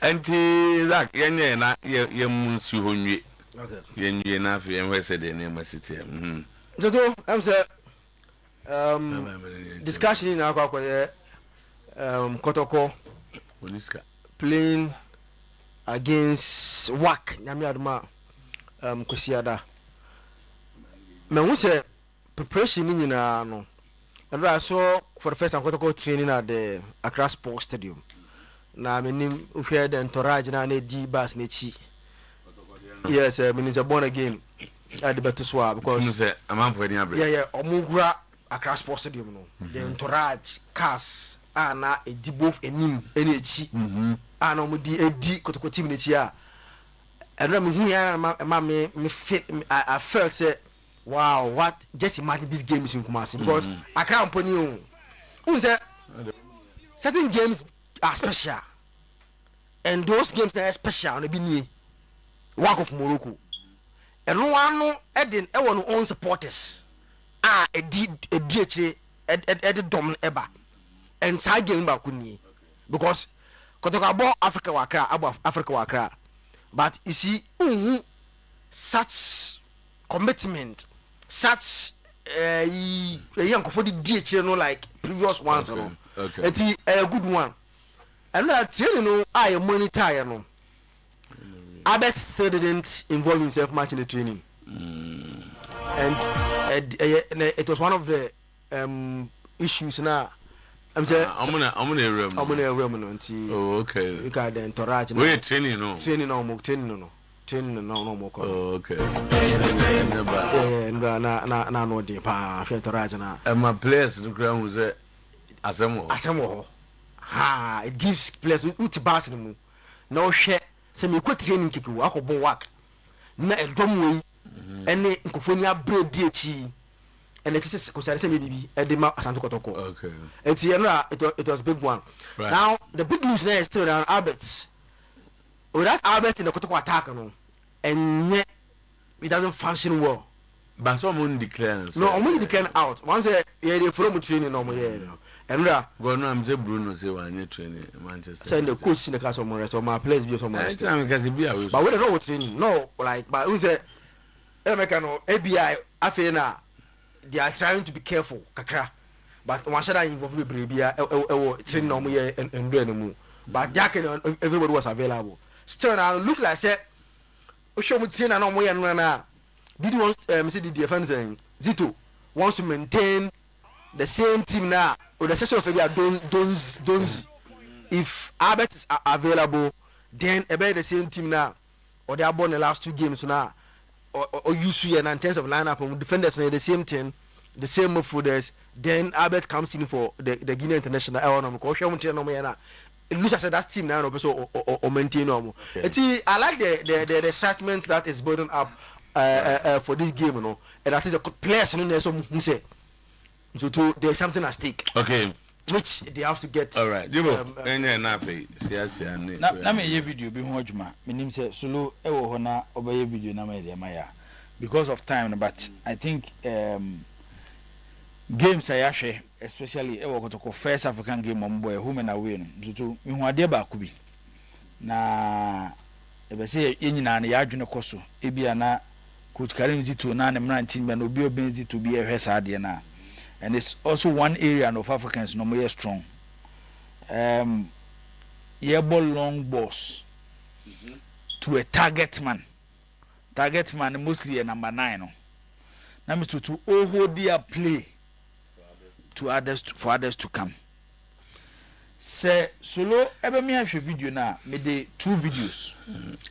enti like yenye na ye munsi honwe okay yenye na afi enwe se de ne masiti Jojo am say discussion in our Kotoko playing against WAC Nyamiadma Kusiada. Man, we say preparation in no. And I saw for the first time Kotoko training at the Accra Sports Stadium. Now I mean we had the entourage na D Bass Nechi. Yes, I mean it's a born again at the Betuswa because a man for any Omugra Accra Sports Stadium no. The entourage cars na a di both enim echi. Ana mo di edi Kotoko team nechi a. And I'm here I felt say wow, what just imagine this game is in Kumasi because Accra Mponi who say certain games are special. And those games are special on the bini work of Morocco. And one Edin everyone own supporters a DH a dom eba and side game bakuni because Kotoka bought Africa Wakra above Africa Wakra. But you see such commitment, such young for the DH you know like previous ones okay. It's a good one. And that you know I monitor you know. Albert still didn't involve himself much in the training. And it was one of the issues now. I'm saying I'm gonna room. Oh, okay. You got the entourage. We're training no. Training no more. Oh, okay. Na no de pa entourage na. And my players the ground was Asemo. Ha, it gives players with bass no. No share. Se me ko training kiku akobon work na edom we ene nkofonia bread di echi and it is ko say bibi e de ma Asante Kotoko okay it was big one right. Now the big news now is still around Albert without Albert in the Kotoko attack no and it doesn't function well but someone declare out once they from training no more and go no am say Bruno say one training Manchester send the coach in the class somewhere so my players be somewhere next time because be away but we don't know what training no like but we say Emeka ABI afena they are trying to be careful kakra but one should involve be bia training no more and do anymore but Jack everybody was available still now look like say we show me train no more na did you want see the defense Zito wants to maintain the same team now or the session of don't if Albert is available then about the same team now or they are born the last two games now or use you in terms of lineup and defenders in the same team the same midfielders. Then Albert comes in for the Guinea international. It looks as that team now or maintain normal. I like the excitement that is building up for this game, you know, and that is the players in there. So there's something at stake. Okay. Which they have to get. All right. Na me ye video bi ho adwuma. Menim say solo e wo ho na obaye video na me de maya. Because of time, but I think games I ahwe, especially e wo kotoko first African game on boy home and away no. So me ho ade ba ko bi. Na e be say yenyina na ya adwene koso. E bia na coach Karim Zito na ne mrantin be no obi Zito bi ehwe sa ade na. And it's also one area of Africans no more strong. Yeah, ball long balls to a target man. Target man mostly a number 9. No, now Mr. to hold their play to others for others to come. Say solo ever me have a video now. Made the 2 videos.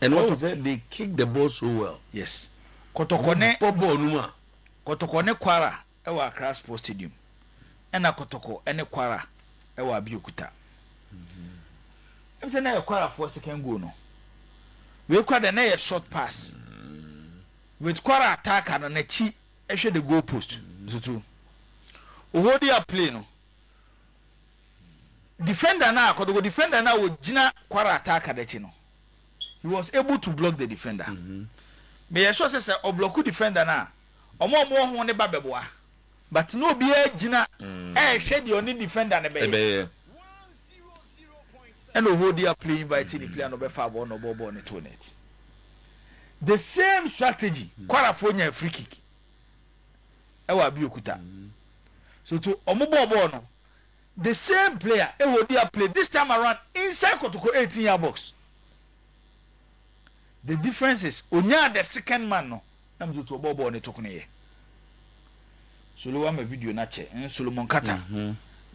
And what was that? They kick the ball so well. Yes. Kotokone Kwara. Ewa Accra Sports Stadium. Ena Kotoko ene Kwara ewa Abeokuta. Say na Kwara for second goal no. We kwada na short pass. With Kwara attack and na chi ehwe the goal post. Zutu. Ohodi a play no. Defender na Kotoko defender na wo gina Kwara attack adachi no. He was able to block the defender. Me ye sure say oblock defender na. Omo ho ne babeboa. But no be a gina shade the only defender and hold their play inviting the player no be far ball no ball on the net. The same strategy, Kwarafonya free kick. Ewa Abeokuta. So to ball no, the same player hold their play this time around inside Kotoko 18-yard box. The difference is onya the second man no, na mzo to ball on the tokune. Solo wa me video na che Solomon Kata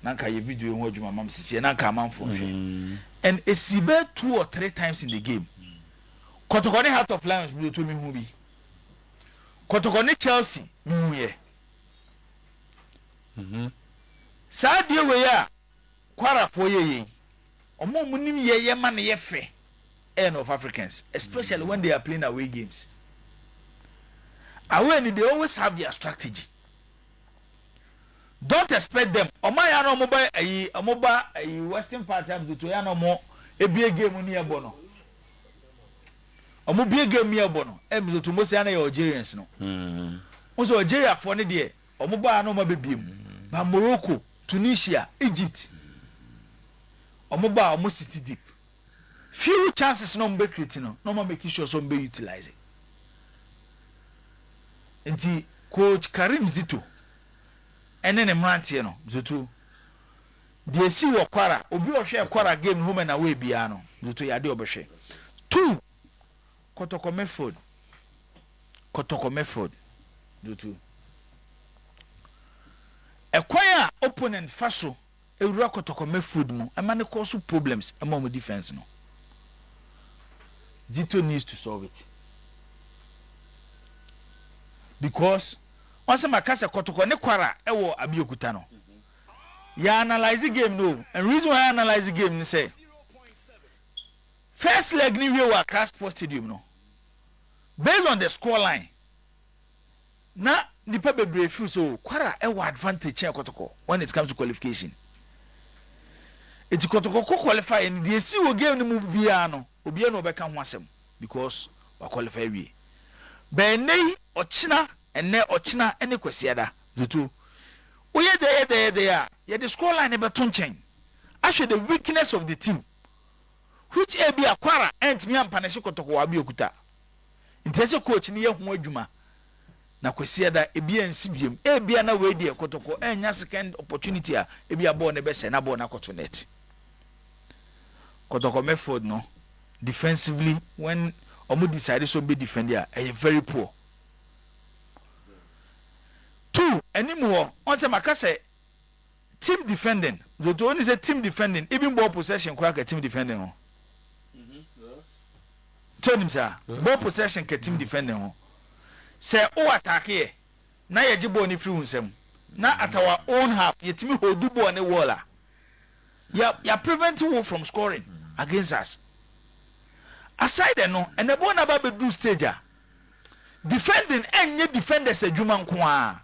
nanka ye video ho adwuma mam sisi nanka amanfo hwe and esibe 2 or 3 times in the game Kotoko Heart of Lions bi to mi hu bi Kotoko Chelsea mi hu ye Sadia we ya Kwara fo ye omo munim ye ma na ye fe end of Africans especially when they are playing away games away they always have their strategy. Don't expect them. Omaya no mobile omoba western part of to ya no mo ebie game ni ebo no. Omobie game ni ebo no. Emzo to mosi ana Algerians no. Onso Algeria for ne de omoba no mo bebiem. Ba Morocco, Tunisia, Egypt. Omoba omo city deep. Few chances no mbe create no. No make sure so mbe utilize it. Enti coach Karim Zito ene ne mrantie no Zutu de si wo Kwara obi o hwe Kwara game home na we bia no Zutu ya de obehwe 2 Kotoko Medford Zutu ekwaya opponent faso ewura Kotoko Medford mu amane cause problems among defense no Zito needs to solve it because once makasa Kotoko ne Kwara ewo Abeokuta no ya analyze the game no and reason why I analyze the game ni say first leg ni we were Accra Sports Stadium no based on the score line na nipa bebre feel so Kwara ewo advantage in Kotoko when it comes to qualification eti Kotoko qualify and the see wo game ni mu bia no obia no obeka ho asem because wa qualify we ben nei ochina ene ochina ene kwasiada Zutu oye de ya the score line be tonchen actually the weakness of the team which e bia Kwara ent mi ampa na she Kotoko Abeokuta intese coach ni ye ho adwuma na kwasiada e bia nsibiem e bia na we de Kotoko enya second opportunity a e bia ball ne be se na ball na koto net Kotoko Medford no defensively when omo decide so be defender e very poor. 2 anymore on say makase team defending the only say team defending even ball possession crack a team defending ho tell him sir ball possession ke team defending ho say o attack here na ye ji ball ni free unsem na at our own half yetimi hold the ball on the wall. You preventing war from scoring against us. Aside no, and the ball never be do stage. Defending any defenders a Juman Kwa.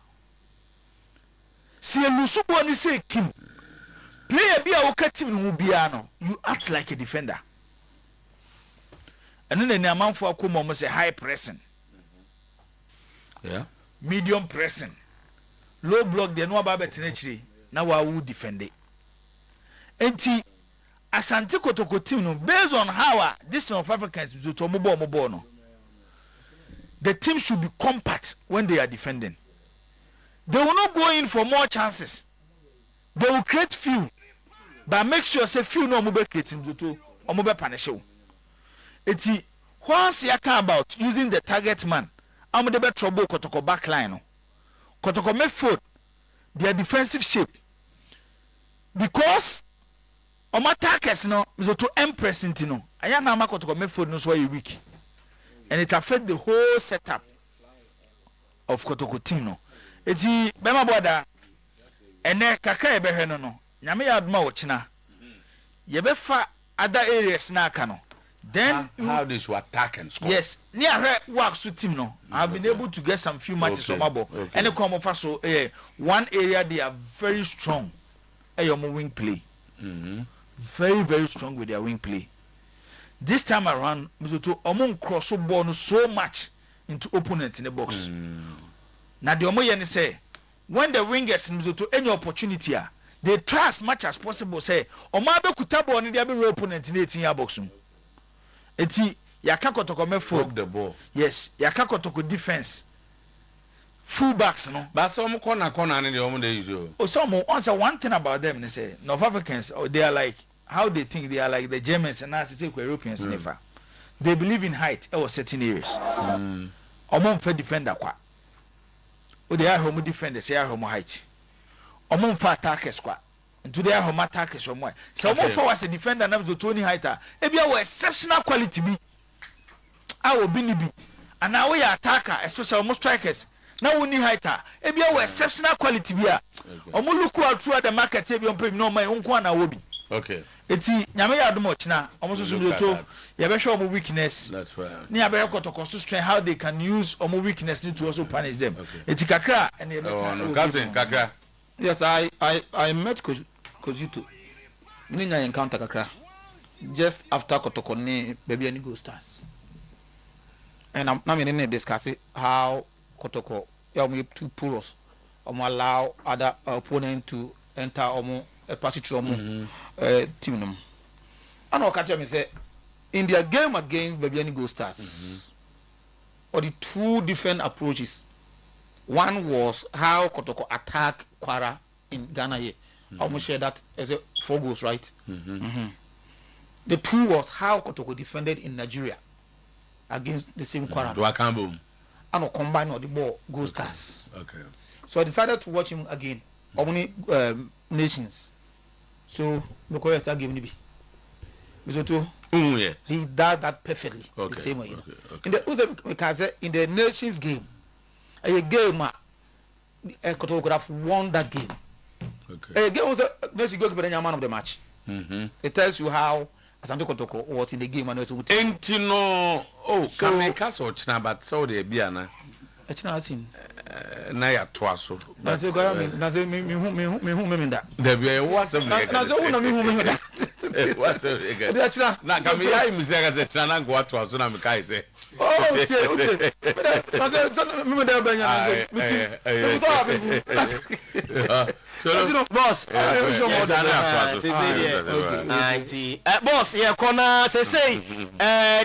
See a Lusubo and say Kim. Player be a team Nubiano. You act like a defender. And then the amount for Kumo say high pressing. Yeah. Medium pressing. Low block the no about Betinetri. Now I will defend it. Enti Asante Kotoko team no based on how this South Africans to Mobo no. The team should be compact when they are defending. They will not go in for more chances. They will create few, but make sure say few no mobile creating to or mobile punish you. Eti once you care about using the target man, I'm the better trouble Kotoko back line. Kotoko make foot their defensive shape because on my targets no is to impress into no. I am now Kotoko make foot no so you weak. And it affect the whole setup of Kotoko team no. Eti bema boda ene kakra ebe no no. Nyame ya aduma wo china. Yebefa other areas na aka no. Then how they should attack and score. Yes, near work so team no. I've been able to get some few matches on my ball. And the come of so one area they are very strong. Your wing play. Very very strong with their wing play. This time around, Mizoto Omon cross ball so much into opponent in the box. Now the Omoyeni say when the wingers Mizoto any opportunity they try as much as possible say Omabe kutabo on the other opponent in the 18 box. Eti yaka Kotoko me for the ball. Yes, yaka Kotoko defense. Full backs no. But some corner and the Omo they use. Oh, some answer one thing about them they say North Africans they are like how they think they are like the Germans and as take Europeans never. They believe in height or certain areas. Omon for defender kwa. O they are home defenders, they are home height. Omon for attackers kwa. And today are home attackers from why. So Omon for was a defender and to Tony Heighter. Maybe our exceptional quality be. Our binibi. And now we are attacker, especially almost strikers. Now we need Heighter. Maybe our exceptional quality be. Omo look out through the market, maybe on pay no my own kwana will be. Okay. Eti nyame ya adom ochina omo so to ya be hwe omo weakness. That's right. Ni ya be Kotoko so strength how they can use omo weakness to also punish them. Eti kakra and no captain kakra. Yes, I met Kozito. Me nya encounter kakra just after Kotoko ne baby any go stars. And I'm me discuss how Kotoko omo too porous. Omo allow other opponent to enter omo a passage team them. And I'll catch me say in their game against Babiani Go Stars, or the two different approaches. One was how Kotoko attack Kwara in Ghana here. I almost share that as a 4 goals, right? The two was how Kotoko defended in Nigeria against the same Kwara. Dwakambo. And I'll combine all the ball Go Stars. Okay. So I decided to watch him again. Only nations. So because I give me he does that perfectly. Okay. The same way. Okay. In the in the nations game, a game Kotoko could have won that game. Okay. A game was a nation goalkeeper man of the match. It tells you how Asante Kotoko was in the game and it would Entino can make us or china but so they be ana. Na ya twaso. Na se go na se me that. There be what's up. Na se una me that. What's up? Na kami ya imsega ze chana go twaso na me kai say. Oh, okay. Na se me da banya na se. So boss, boss here corner say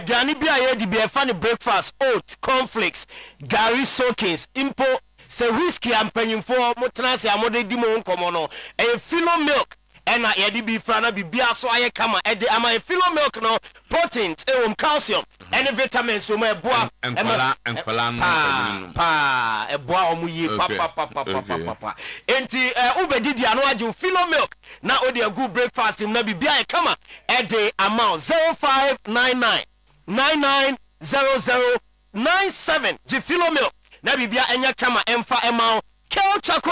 Danny Bia di be funny breakfast, oat, cornflakes, Gary Soakins, impo say whiskey and panyimfo motranse amode di mo nkomo no e filo milk ena ye di bi fra na bibia so aye kama e de ama e filo milk no protein calcium and vitamins so ma eboa pa eboa omu yi pa enti ubedidi ano age filo milk na odi a good breakfast na bibia e kama e de amount 0599 990097 je filo milk na bibia enya kama emfa emao Kel Choco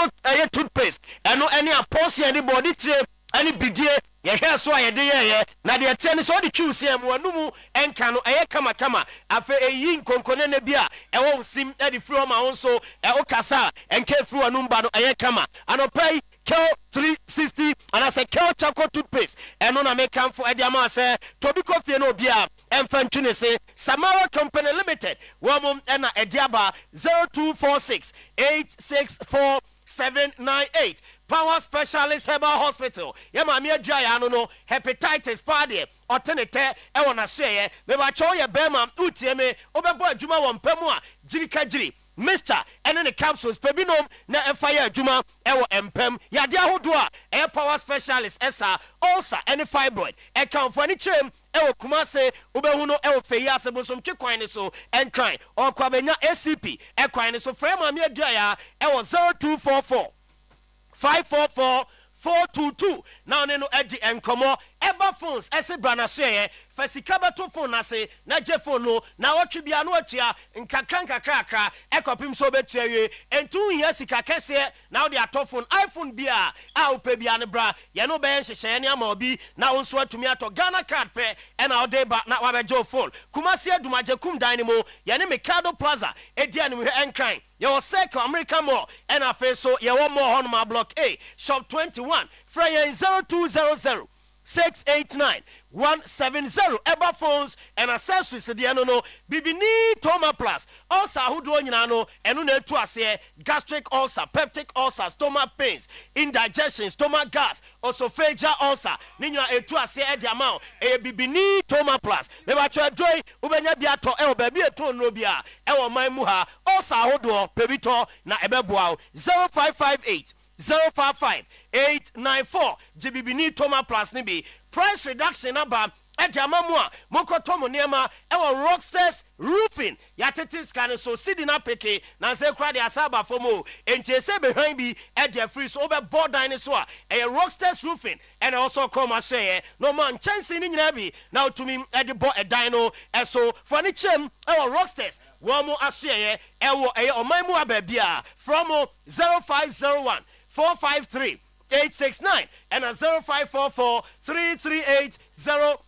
toothpaste ɛno ɛne apɔsi ɛne body tire ɛne bidie yɛhwɛ so a yɛde yɛyɛ na deɛ ɛteɛ ne sɛ ɔde twiw sɛ mu anu mu ɛnka no ɛyɛ kamakama afei ɛyi nkonkone no bi a ɛwɔ wo sim ɛde firi ɔma wo nso ɛwo kasa a ɛnka firi w'anum ba no ɛyɛ kama anɔpa yi Kel 360 and I say Kel Choco toothpaste and on a make come for Ediama say Tobiko Fienobia and Fantune say Samara Company Limited Womum and Ediaba 0246 864 798 Power Specialist Herbal Hospital. Yama Mia Jayano no hepatitis party alternate I wanna say me ba cho ye bema utieme obebo adwuma won pemu a jirika jiri Mr. and then the capsules pebinom na fire juma ewo empem yade ahodo a e power specialist esa ulcer any fibroid e kan for any chem ewo kumase obehu no ewo feyi asebosom kekwan ne so enkran or kwabenya ACP ekwan ne so frame am ye dua ya ewo 0244 544 422 now no edi enkomo eba phones ese brana se fasika beto phone na se na je phone no na watwe bia no atua nkakra ekopim so betua wie entu hia sika kese na wo ato phone iPhone bia a opa bia ne bra ye no be nhyehyɛ ne ama obi na wo nso atumi ato Ghana card pe e na ode ba na wabejo phone kumasi adumaje kum dan ne mo ye ne Mikado Plaza edi anim hwe enkran ye wo sek American Mall and afa so ye wo more on block A shop 21 Freya 0200 689 170 Eba phones and accessories the no bibini Toma Plus ulcer hudo nyina no eno na etu ase gastric ulcer peptic ulcer stomach pains indigestion stomach gas esophageal ulcer ni nyina etu ase e dia ma e bibini Toma Plus me ba twa joy ubenya bia to e ba bia to no bia e wo man mu ha ulcer hudo pebito na ebeboa 0558 055 894 Jibibini Toma Plus nibi price reduction aba edi amamua moko tomo niema ewo Rockstars Roofing yatete scan so sidi na peke na se kra de asaba fomo enti se behind bi edi free so be board dine so a Rockstars Roofing and also come say no man chance ni nyina bi na otumi edi bo edino eso for ni chem ewo Rockstars womo aseye ewo oman mu ababia from 0501 453 869 and a 0544 338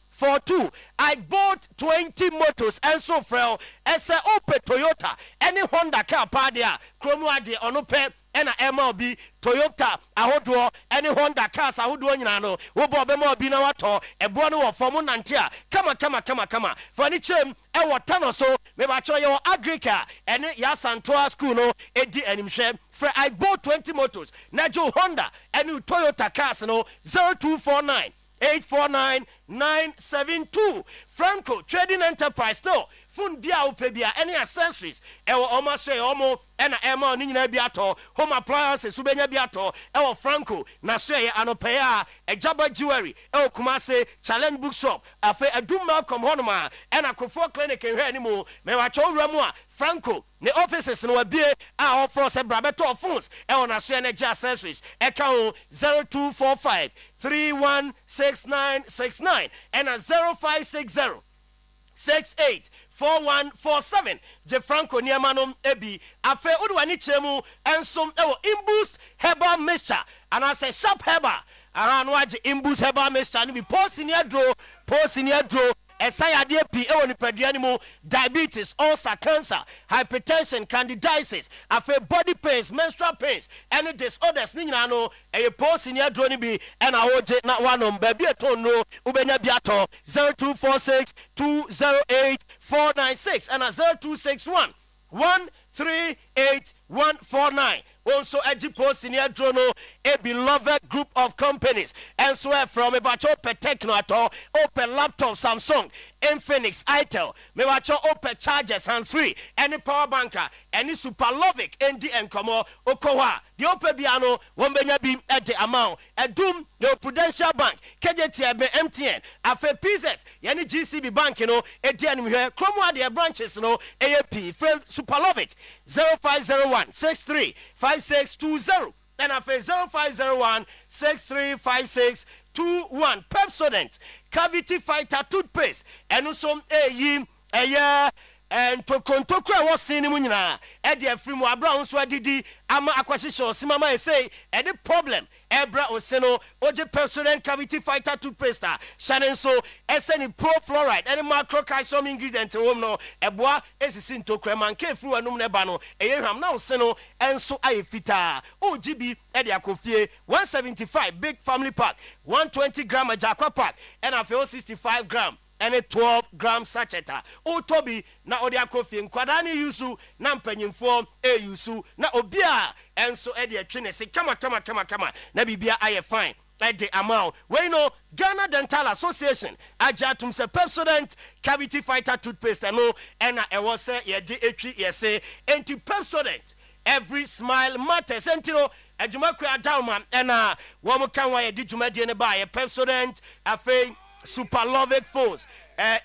042. I bought 20 motors and so frail as a open Toyota any Honda car padia Chromua onope and a MLB Toyota ahodo any Honda cars ahodo nyina wo bo be mo bi na wato ebo no wo form nantia kama for ni chem e wotano so me ba cho yo agrika and ya Santoa school no edi animhwe for I bought 20 motors na jo Honda and Toyota cars no 0249 849 972 Franco Trading Enterprise store phone bia opebia any accessories ewo omo say omo ena ema ni nyina bia to home appliances subenya bia to ewo Franco na say anopaya ejaba jewelry ewo Kumase Challenge Bookshop afa adum Malcolm honoma ena Kofo Clinic enhwe animu me wa cho wramu a Franco ne offices no wabie a offer se brabeto phones ewo na say na accessories eka 0245 316969 and a 0560 684147 Je Franco Niamanom Ebi afe udwani chemu ensom ewo Imboost Herbal Mixture and I say sharp herbal around waje Imboost Herbal Mixture ni bi post in your draw esayade pi ewo nipadua ni mu diabetes ulcer cancer hypertension candidiasis afa body pains menstrual pains any disorders ni nyina no eye post ni adro ni bi na hoje na wanom ba bi eton no ubenya bi ato 0246 208 496 and 0261 138149 also agi post in your journal a beloved group of companies and so from about open techno at all open laptop Samsung Infinix Itel me watch open chargers hands free any power banker any Superlovic ND and Komo Okowa the open piano one benya beam at the amount a doom your Prudential Bank KJTB MTN afe PZ yani GCB Bank you know a DN here Chromwa their branches you know AAP friend Superlovic 0501 63 5620 and afe 0501 635621 Pepsodent Cavity Fighter toothpaste and also a ntokontokura wɔ sen no mu nyinaa ɛde afiri mu abra wo nso adidi ama akwahyehyɛ ɔsem ama ɛsei ɛde problem ɛbra ose no ogye Pepsodent cavity fighter toothpaste a hyɛ ne nso ɛsɛ ne pro fluoride ɛne macrocalcium ingredient wom no ɛboa ɛsisi ntokura manka ɛfiri w'anom no ɛba no ɛyɛ hwam na ose no ɛnso ayɛ fitaa ogye bi ɛde akɔfie 175 big family pack 120 gram ajakwa pack ɛna afei 65 gram any 12 gram sachet o tobi na odi akofie nkwada ne yusu na mpanyimfo yusu na obia enso e de atwe ne se kama na bibia aye fine the amount we know Ghana Dental Association ajatum se Pepsodent cavity fighter toothpaste no ena e wo se ye de etwi ye se enti Pepsodent every smile matters entino adwuma kwa down ena wo mo kan wa ye di dwuma de ne ba ye Pepsodent afei Superlovic Phones,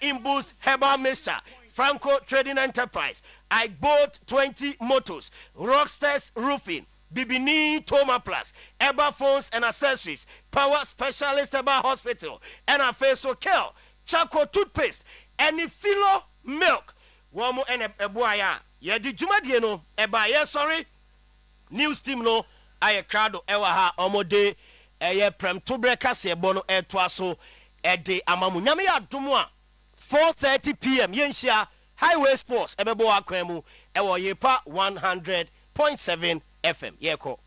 Imbus Herbal Mixture, Franco Trading Enterprise, I bought 20 Motors, Rockstars Roofing, Bibini Toma Plus, Eba Phones and Accessories, Power Specialist Eba Hospital, and a face Kel, Chaco Toothpaste, and Philo Milk. Womo and a boya, ye di Jumadieno, Eba, yes, sorry. News team no, I a crowd ewaha omode, a prem tubreka se bono etwaso. Ede amamu nyame ya domwa 4:30 p.m. yenhia Highway Sports ebebo akwemu ewo Yepa 100.7 FM yeko